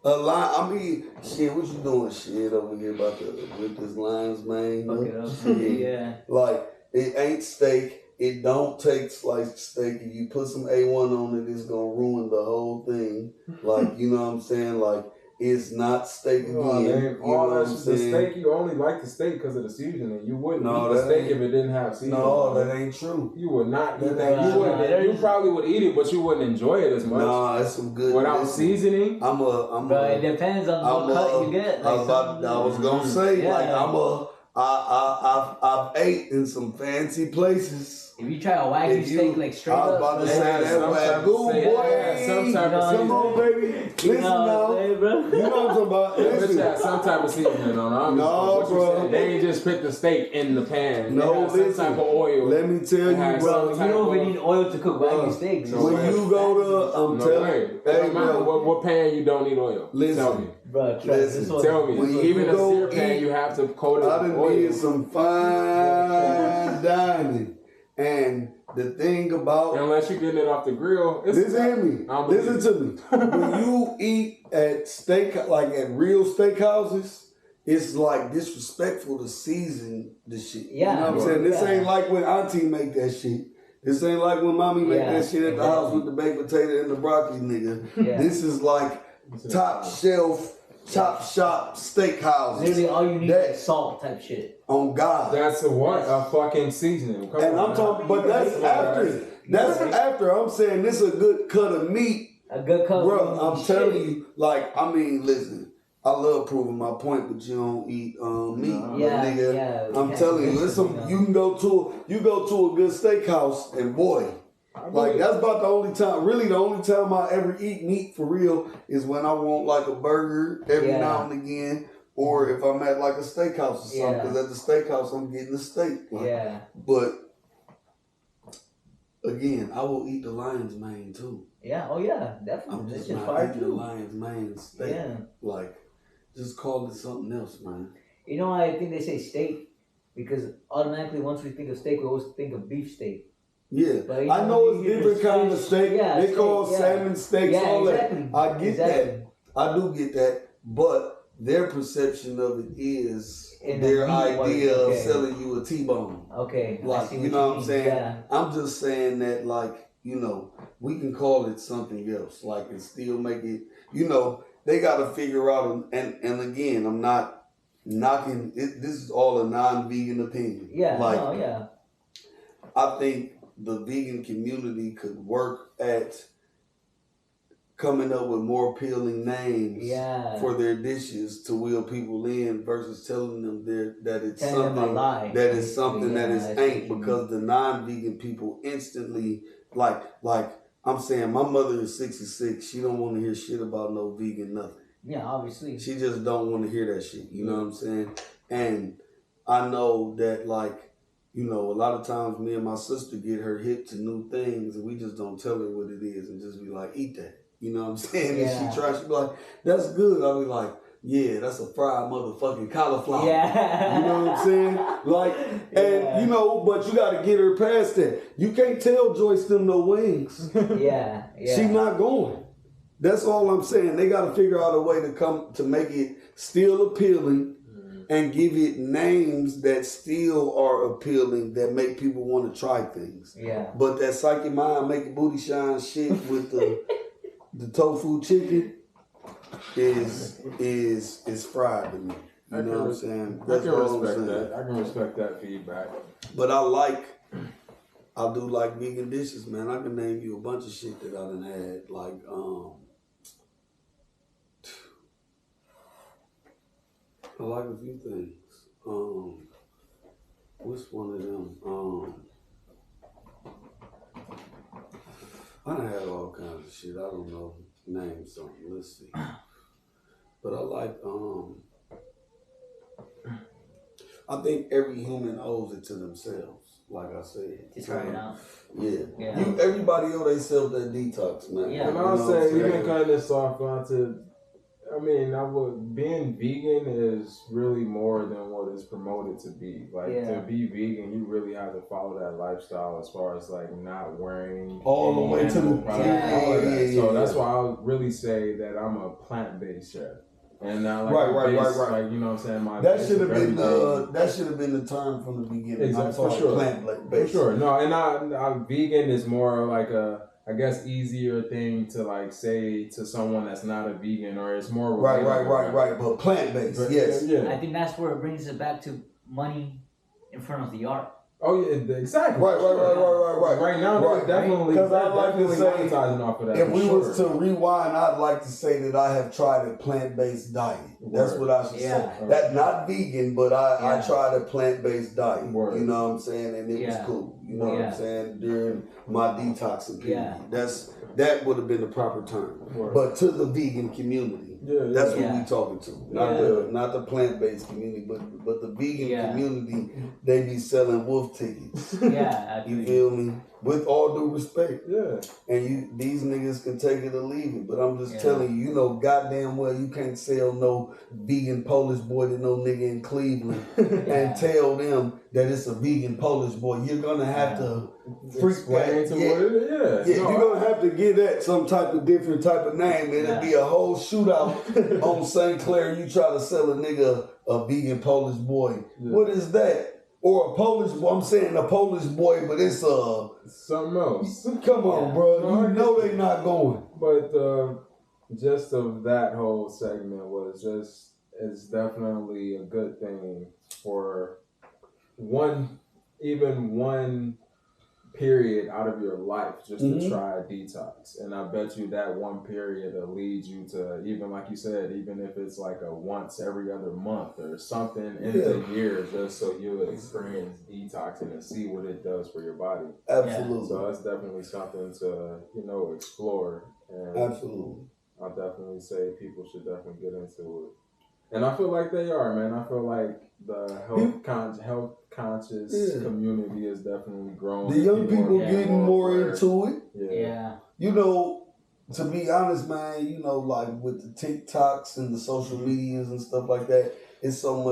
A lion. I mean, shit. What you doing, shit, over here about to with this lion's mane? Fuck it up. Yeah. Like it ain't steak. It don't take sliced steak. If you put some A1 on it, it's gonna ruin the whole thing. Like, you know what I'm saying? Like, it's not steak again. Oh, you know what I'm the saying? steak, you only like the steak because of the seasoning. You wouldn't eat the that steak ain't- if it didn't have seasoning. No, that ain't true. You would not eat That that. ain't You, true. you probably would eat it, but you wouldn't enjoy it as much. Nah, that's some good. Without listen, seasoning. But it depends on what cut you get. I was gonna say, Yeah. like, I've ate in some fancy places. If you try a wagyu steak like straight I was up, about to They say have that some type of wagyu, steak. boy. They have some type of Come on, baby. Listen now. Hey, bro. You know what I'm talking about? Bitch Listen. had some type of seasoning on it. No, What you bro. saying? They ain't just put the steak in the pan. No, They had some listen. type of oil. Let me tell They you, had bro. some You type don't even of- need oil to cook wagyu steaks. No When way. you go to, I'm No telling way. you, It hey, don't matter bro. what pan you don't need oil. Listen. Tell me. Bro, trust Listen, this one. Tell me. When you Even a go sear pan, eat- you have to coat it I with done oil. did some fine dining, and the thing about Unless you're getting it off the grill. listen to me. I don't believe Listen to me. When you eat at at real steakhouses, it's like disrespectful to season the shit. Yeah, You know what I'm saying? This yeah. ain't like when auntie make that shit. This ain't like when mommy make Yeah, that shit at the house with the baked potato and the broccoli, nigga. Yeah. This is like top shelf, chop shop steakhouses. Literally, all you need That- is salt type shit. On God. That's a what? A fucking seasoning. Come And on, I'm talking, but that's Come on, after. guys. That's after. I'm saying this is a good cut of meat. A good color. Bro, I'm telling you, like, I mean, listen, I love proving my point, but you don't eat meat, Yeah, nigga. yeah, I'm yeah, telling you, it's some. you know. You go to a good steakhouse, and boy, like that's about the only time. Really, the only time I ever eat meat for real is when I want like a burger every Yeah. now and again, or if I'm at like a steakhouse or something. Yeah. Because at the steakhouse, I'm getting a steak. Like, Yeah. But again, I will eat the lion's mane too. Yeah. Oh yeah. I'm Definitely. That's just just not fire eating the too. lion's mane steak. Yeah. Like, just call it something else, man. You know why I think they say steak? Because automatically, once we think of steak, we always think of beef steak. Yeah, But you I know it's you different just kind of fish- steak. yeah, They call steak, yeah. salmon steaks, Yeah, all exactly. that. I get Exactly. that. I do get that. But their perception of it is In the their meat idea one, of okay. selling you a T-bone. Okay. I Like, see you what know what I'm mean. saying? Yeah. I'm just saying that, like, you know, we can call it something else, like, and still make it, you know, they got to figure out, and again, I'm not knocking, this is all a non-vegan opinion. Yeah. Like, No. Yeah. I think the vegan community could work at coming up with more appealing names Yeah. for their dishes to wheel people in versus telling them that it's Telling them a something lie. that is something that Yeah, is I see ain't, what you mean. because the non-vegan people instantly like I'm saying my mother is 66. She don't want to hear shit about no vegan nothing. Yeah. Obviously. She just don't want to hear that shit. You know what I'm saying? And I know that, like, you know, a lot of times me and my sister get her hip to new things and we just don't tell her what it is and just be like, eat that. You know what I'm saying? Yeah. And she tries, she be like, that's good. I'll be like, yeah, that's a fried motherfucking cauliflower. Yeah. You know what I'm saying? Like, and Yeah. you know, but you got to get her past that. You can't tell Joyce them no wings. Yeah. Yeah. She not going. That's all I'm saying. They got to figure out a way to come to make it still appealing and give it names that still are appealing, that make people want to try things. Yeah. But that psyche mind make your booty shine shit with the tofu chicken is fried to me. You know what I'm saying? I That's can all I'm respect saying. that. I can respect that feedback. But I do like vegan dishes, man. I can name you a bunch of shit that I done had. Like, I like a few things. What's one of them? I done had all kinds of shit. I don't know. Name something. Let's see. But I like, I think every human owes it to themselves. like I said. To try it out. Yeah. Yeah. Everybody owe themselves that detox, man. Yeah. And I'll say, even cutting this off onto, I mean, being vegan is really more than what is promoted to be. Like, to be vegan, you really have to follow that lifestyle as far as, like, not wearing all the way to the products. So that's why I would really say that I'm a plant-based chef. And now, like, right. Like, you know what I'm saying? That should have been the term from the beginning. Exactly, for sure. Plant-based. For sure. No, and I vegan is more like a, I guess, easier thing to like say to someone that's not a vegan, or it's more right. But plant-based, yes. Yeah. I think that's where it brings it back to money in front of the art. Oh yeah, exactly. Right. Right now, they're definitely monetizing off of that. If we was to rewind, I'd like to say that I have tried a plant-based diet. That's what I should say. That's not vegan, but I tried a plant-based diet. You know what I'm saying? And it was cool. You know what I'm saying? During my detoxing period. That would have been the proper term. But to the vegan community, that's what we talking to. Not the plant-based community, but the vegan community. They be selling wolf tickets. You feel me? With all due respect. Yeah. And these niggas can take it or leave it. But I'm just telling you, you know goddamn well you can't sell no vegan Polish boy to no nigga in Cleveland and tell them that it's a vegan Polish boy. You're gonna have to explain to what it is. You're gonna have to give that some type of different type of name. It'll be a whole shootout on St. Clair. You try to sell a nigga a vegan Polish boy. What is that? Or a Polish boy. I'm saying a Polish boy, but it's something else. Come on, bro. You know they not going. But just of that whole segment was it's definitely a good thing for one period out of your life just to try a detox. And I bet you that one period will lead you to, even like you said, even if it's like a once every other month or something in the year, just so you experience detoxing and see what it does for your body. Absolutely. So that's definitely something to, explore. And absolutely. I'll definitely say people should definitely get into it. And I feel like they are, man. I feel like the health conscious community is definitely growing. The young people getting more into it. Yeah. You know, to be honest, man, like with the TikToks and the social medias and stuff like that, it's so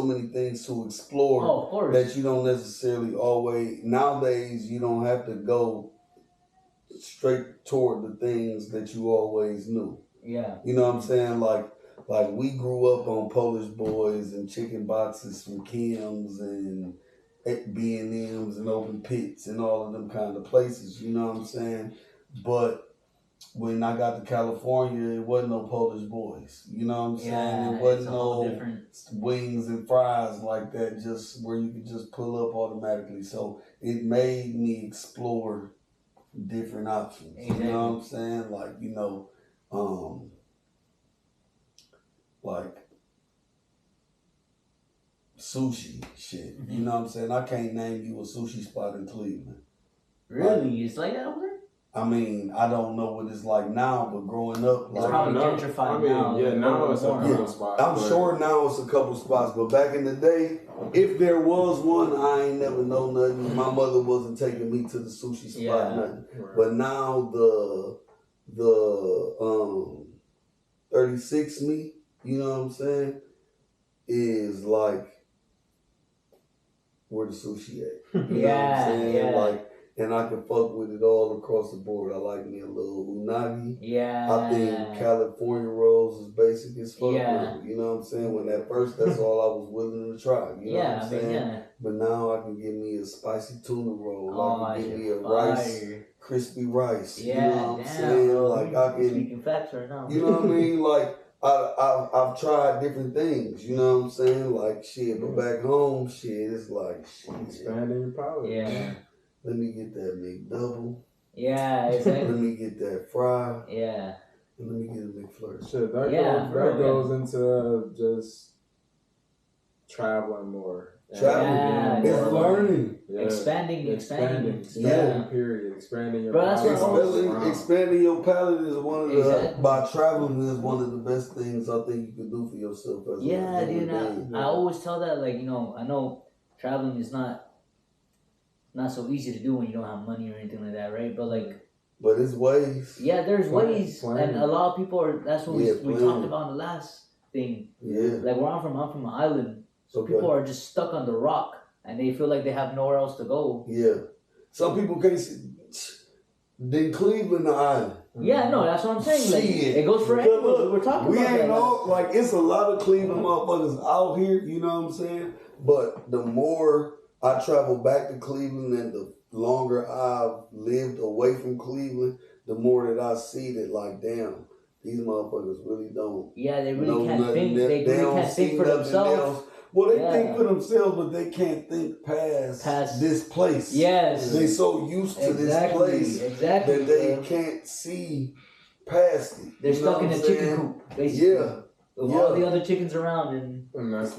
many things to explore that you don't necessarily always. Nowadays, you don't have to go straight toward the things that you always knew. Yeah. You know what I'm saying? Like we grew up on Polish boys and chicken boxes from Kim's and B&M's and Open Pits and all of them kind of places. You know what I'm saying? But when I got to California, it wasn't no Polish boys. You know what I'm saying? It wasn't no wings and fries like that, just where you could just pull up automatically. So it made me explore different options. You know what I'm saying? Like sushi shit. You know what I'm saying? I can't name you a sushi spot in Cleveland. Really? It's like that over there? I mean, I don't know what it's like now, but growing up, it's probably gentrified now. Now it's a couple spots. I'm sure now it's a couple spots, but back in the day, if there was one, I ain't never know nothing. My mother wasn't taking me to the sushi spot, nothing. Right. But now the 36 me, you know what I'm saying, is like where the sushi at. You know what I'm saying? And I can fuck with it all across the board. I like me a little unagi. Yeah. I think California rolls is basic as fuck. Yeah. You know what I'm saying? When at first, that's all I was willing to try. You know what I'm saying? But now I can give me a spicy tuna roll. I can give me a crispy rice. Yeah, you know what I'm saying? Like I can. Speaking facts right now. You know what I mean? Like I've tried different things. You know what I'm saying? Like shit, but back home, shit, it's like shit. Expanding your palate. Yeah. Let me get that McDouble. Yeah, exactly. Let me get that fry. Yeah. And let me get a McFlurry. Shit, that goes into just traveling more. Traveling. It's learning. Yeah. Expanding. Period. Expanding your palate. Expanding your palate is one of the, by traveling is one of the best things I think you can do for yourself. Dude. I always tell that, I know traveling is not not so easy to do when you don't have money or anything like that, right? But like, But it's ways. yeah, there's ways, Plan. and a lot of people are. That's what Yeah, we plan. talked about in the last thing. Yeah. Like where I'm from an island, so Okay. people are just stuck on the rock, and they feel like they have nowhere else to go. Yeah. Some people can't see. Then Cleveland, the island. Yeah, no, that's what I'm saying. Like, Shit. it goes for Because everyone. look, We're talking we about ain't that. all like it's a lot of Cleveland motherfuckers out here, you know what I'm saying? But the more I travel back to Cleveland and the longer I've lived away from Cleveland, the more that I see that like, damn, these motherfuckers really don't Yeah, they really know can't nothing. think. They really don't can't see think for nothing themselves. else. Well, they Yeah. think for themselves, but they can't think past this place. Yes. They so used to this Exactly. place Exactly. that they bro. can't see past it. They're You know stuck in what a I'm chicken saying? coop, basically. Yeah. With Yeah. all the other chickens around, and that's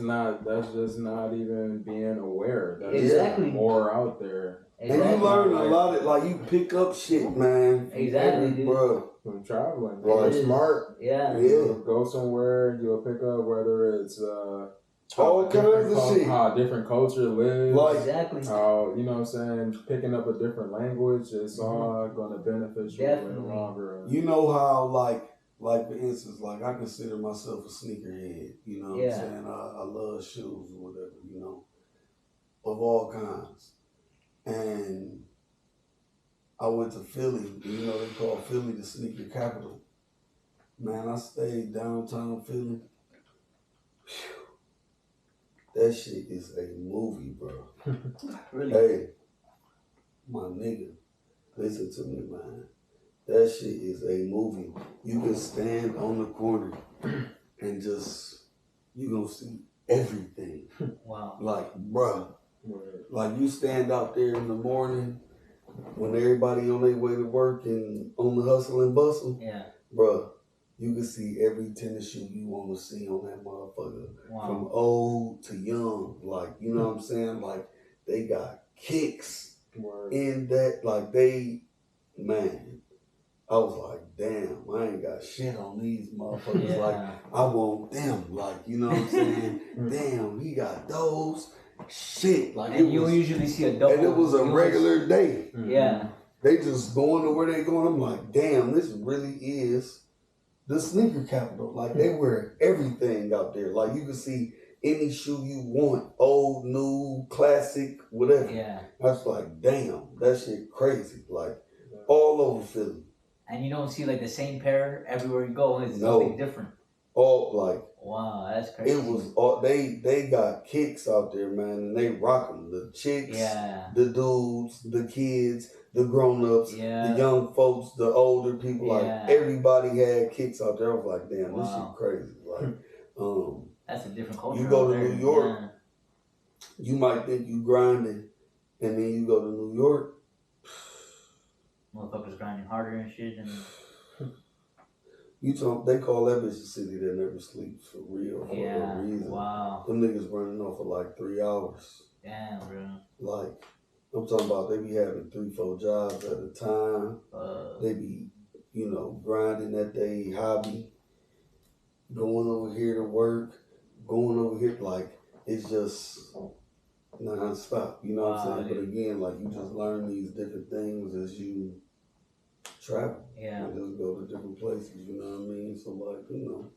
just not even being aware. That's Exactly. just more out there. And you learn a lot of, like, you pick up shit, man. Exactly, dude. Bro. From traveling. Right. You're smart. Yeah. Yeah. Go somewhere, you'll pick up whether it's All kinds of shit. how a different culture lives. Like, Exactly. How, you know what I'm saying, picking up a different language, it's all going to benefit you in the Definitely. longer run. you know how, like for instance, like, I consider myself a sneakerhead. You know what I'm saying? I love shoes or whatever, you know, of all kinds. And I went to Philly. You know, they call Philly the sneaker capital. Man, I stayed downtown Philly. Phew. That shit is a movie, bro. Really. Hey, my nigga, listen to me, man. That shit is a movie. You can stand on the corner and just, you gonna see everything. Wow. Like, bruh, like you stand out there in the morning when everybody on their way to work and on the hustle and bustle. Yeah. Bruh, you can see every tennis shoe you want to see on that motherfucker. Wow. From old to young. Like, you know what I'm saying? Like, they got kicks in that. Like, man, I was like, damn, I ain't got shit on these motherfuckers. Yeah. Like, I want them. Like, you know what I'm saying? Damn, he got those. Shit. Like, And you usually see a double. and it was a regular day. Yeah. They just going to where they going. I'm like, damn, this really is the sneaker capital. Like, they wear everything out there. Like, you can see any shoe you want, old, new, classic, whatever. Yeah. I was like, damn, that shit crazy. Like, all over Philly. And you don't see like the same pair everywhere you go. It's No. something different. All, like, Wow, that's crazy. it was all, they got kicks out there, man, and they rock them. The chicks, Yeah. the dudes, the kids, the grown-ups, Yeah. the young folks, the older people. Yeah. Like, everybody had kicks out there. I was like, damn, this Wow. shit crazy. Like, That's a different culture. you go out to there. New York, Yeah. you might think you grinding, and then you go to New York, Motherfuckers grinding harder and shit. And they call that bitch a city that never sleeps, for real, for yeah. a reason. Wow. Them niggas running off for like 3 hours. Damn, bro. Like, I'm talking about they be having 3-4 jobs at a time. They be, you know, grinding at their hobby, going over here to work, going over here. Like, it's just non-stop. You know what I'm saying? But again, like, you just learn these different things as you travel. Yeah. And just go to different places, you know what I mean? So, like, you know.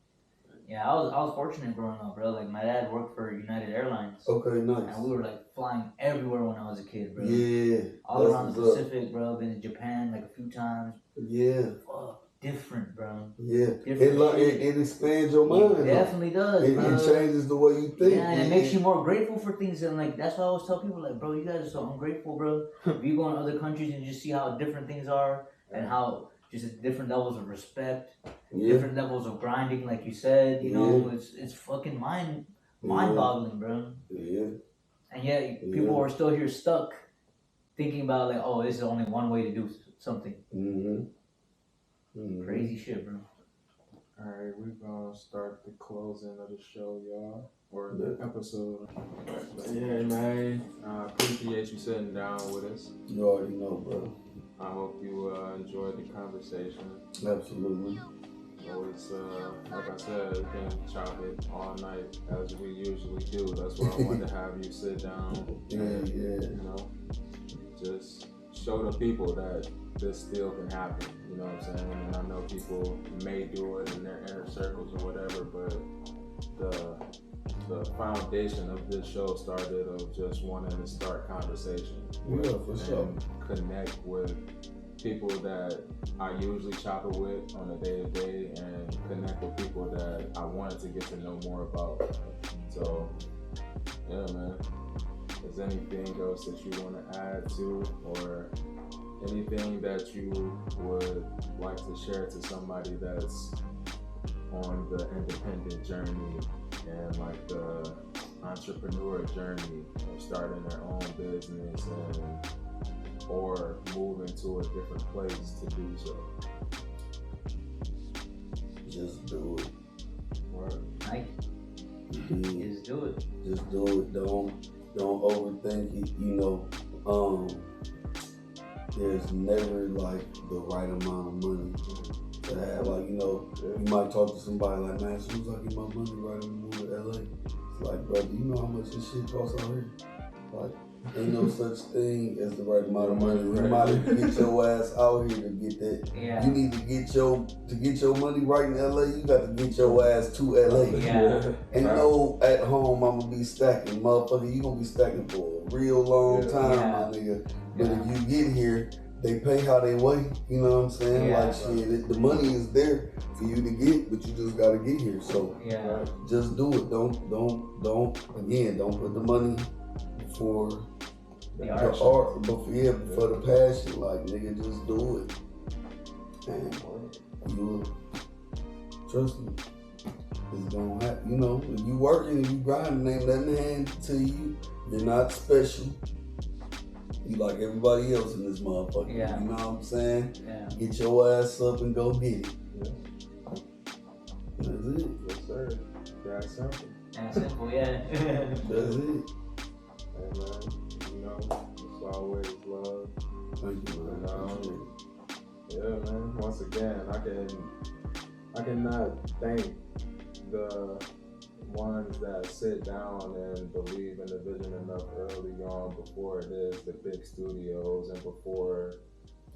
Yeah, I was fortunate growing up, bro. Like, my dad worked for United Airlines. Okay, nice. And we were, like, flying everywhere when I was a kid, bro. Yeah. All around the Pacific, bro. Been to Japan, like, a few times. Yeah. Fuck, different, bro. Yeah. Different It expands your mind. It definitely does, It bro. changes the way you think. Yeah, and it makes you more grateful for things. And, like, that's why I always tell people, like, bro, you guys are so ungrateful, bro. If you go in other countries and just see how different things are and how just different levels of respect, different levels of grinding, like you said, you know, it's fucking mind-boggling, bro. Yeah. And yet people are still here stuck thinking about like, oh, this is only one way to do something. Crazy shit, bro. Alright, we're gonna start the closing of the show, y'all. Or the episode. But yeah, man. I appreciate you sitting down with us. You already know, bro. I hope you enjoyed the conversation. Absolutely. Always, like I said, we can chop it all night as we usually do. That's why I wanted to have you sit down. Yeah. You know, just show the people that this still can happen. You know what I'm saying? And I know people may do it in their inner circles or whatever, but the foundation of this show started of just wanting to start conversation. Yeah, for sure. Connect with people that I usually chop it with on a day-to-day, and connect with people that I wanted to get to know more about. So, yeah, man. Is anything else that you want to add to, or anything that you would like to share to somebody that's on the independent journey and like the entrepreneur journey of starting their own business or moving to a different place to do so? Just do it. Right. Like, just do it. Just do it. Don't overthink it. You know, there's never like the right amount of money to have. Like, you know, you might talk to somebody like, man, as soon as I get my money right, I'm gonna move to LA. It's like, brother, you know how much this shit costs out here? Like, ain't no such thing as the right amount of money. You might have to get your ass out here to get that. Yeah. You need to get your money right in LA. You got to get your ass to LA. Yeah. Ain't no at home I'm gonna be stacking, motherfucker. You gonna be stacking for a real long time, my nigga. But if you get here, they pay how they weigh. You know what I'm saying? Yeah. Like shit, the money is there for you to get, but you just gotta get here. So just do it. Don't put the money for the art, but for the passion. Like, nigga, just do it. And you trust me, it's gonna happen. You know, if you working and you grinding, ain't nothing hand to you. You're not special. You like everybody else in this motherfucker. Yeah. You know what I'm saying? Yeah. Get your ass up and go get it. Yeah. That's it. Yes, sir. That's simple. That's simple, yeah. That's it. Hey, man, you know, it's always love. Thank you, man. Yeah, man. Once again, I cannot thank the ones that sit down and believe in the vision enough early on before it is the big studios and before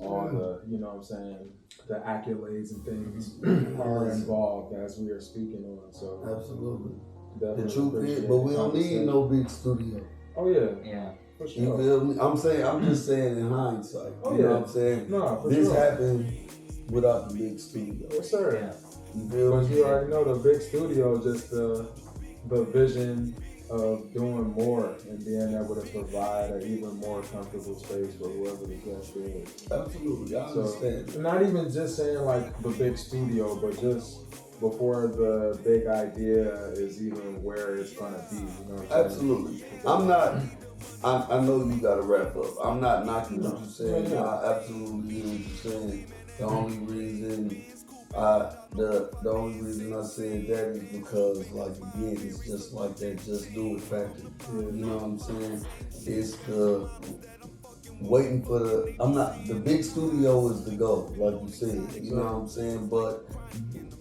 all the, you know what I'm saying, the accolades and things are involved as we are speaking on. So absolutely. The truth is, but we don't need no big studio. Oh yeah. Yeah. For sure. You feel me? I'm just saying in hindsight. Oh, you know what I'm saying? No, for this sure. happened without the big studio. Yes, sir. Yeah. You feel But me? you already know the big studio is just the vision of doing more and being able to provide an even more comfortable space for whoever the guest is. Absolutely, I understand. Not even just saying like the big studio, but just before the big idea is even where it's gonna be. You know what I'm saying? Absolutely. I know you gotta wrap up. I'm not knocking what you're saying. Yeah. I absolutely hear what you're saying. The only reason I said that is because, like, again, it's just like that just do it factor. Yeah. You know what I'm saying? It's the waiting for the big studio is the goal, like you said. You know what I'm saying? But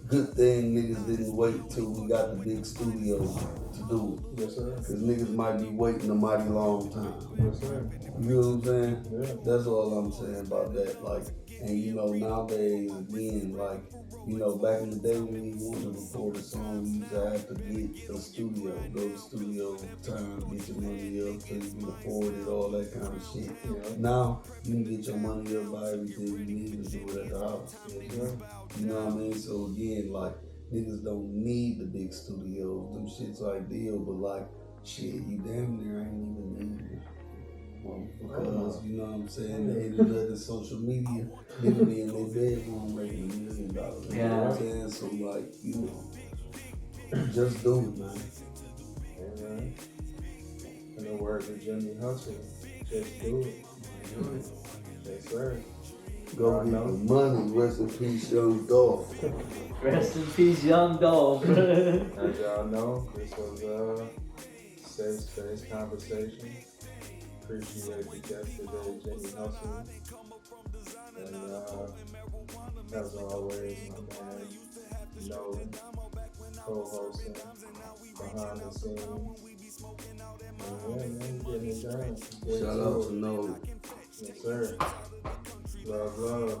good thing niggas didn't wait till we got the big studio to do it. Yes, sir. Cause niggas might be waiting a mighty long time. Yes, sir. You know what I'm saying? Yeah. That's all I'm saying about that. Like, and you know, nowadays, again, like, you know, back in the day when we wanted to record a song, we used to have to get a studio, go to the studio, time, get your money up so you can afford it, all that kind of shit. Yeah. Now, you can get your money up by everything you need to do it at the house. Yes, sir. You know what I mean? So again, like, niggas don't need the big studios, them shit's ideal, but like, shit, you damn near ain't even need it. Because, you know what I'm saying, they ain't nothing social media, nigga be in their bedroom making $1 million. You know what I'm saying? So like, you know, just do it, man. Amen. In the words of Jimmy Hustle, just do it. Yes, sir. Go get the money. Rest in peace, Young Dolph. Rest in peace, Young Dolph. As y'all know, this was a safe space conversation. Appreciate the guest today, Jimmy Hustle. And as always, my man Nolan, co-hosting behind the scenes. And yeah, man, getting it done. Shout out to Nolan. Yes, sir. Love.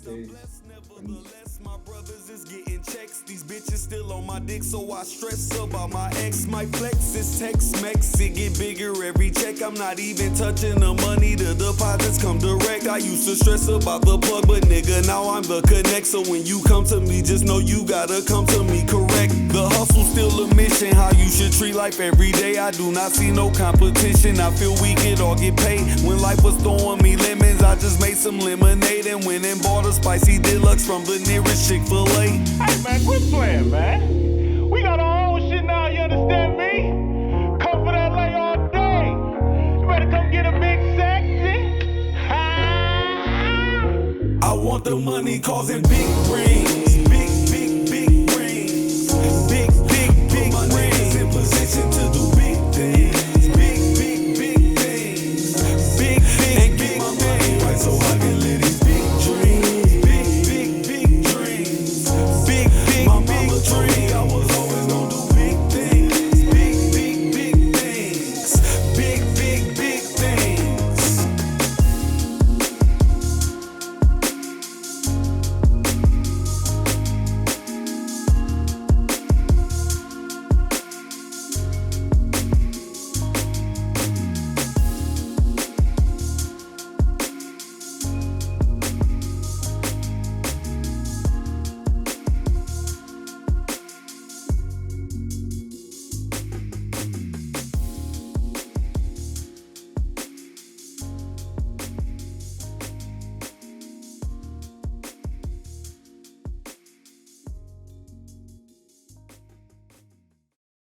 Peace. My brothers is getting checks. These bitches still on my dick, so I stress about my ex. My flex is Tex-Mex. It get bigger every check. I'm not even touching the money. The deposits come direct. I used to stress about the plug, but nigga, now I'm the connect. So when you come to me, just know you gotta come to me correct. The hustle's still a mission. How you should treat life every day. I do not see no competition. I feel we could all get paid. When life was throwing me lemons, I just made some lemonade and went and bought a spicy deluxe from the nearest Chick-fil-A. Hey man, quit playing, man. We got our own shit now, you understand me? Come for that LA all day. You better come get a big sexy. I want the money causing big rings.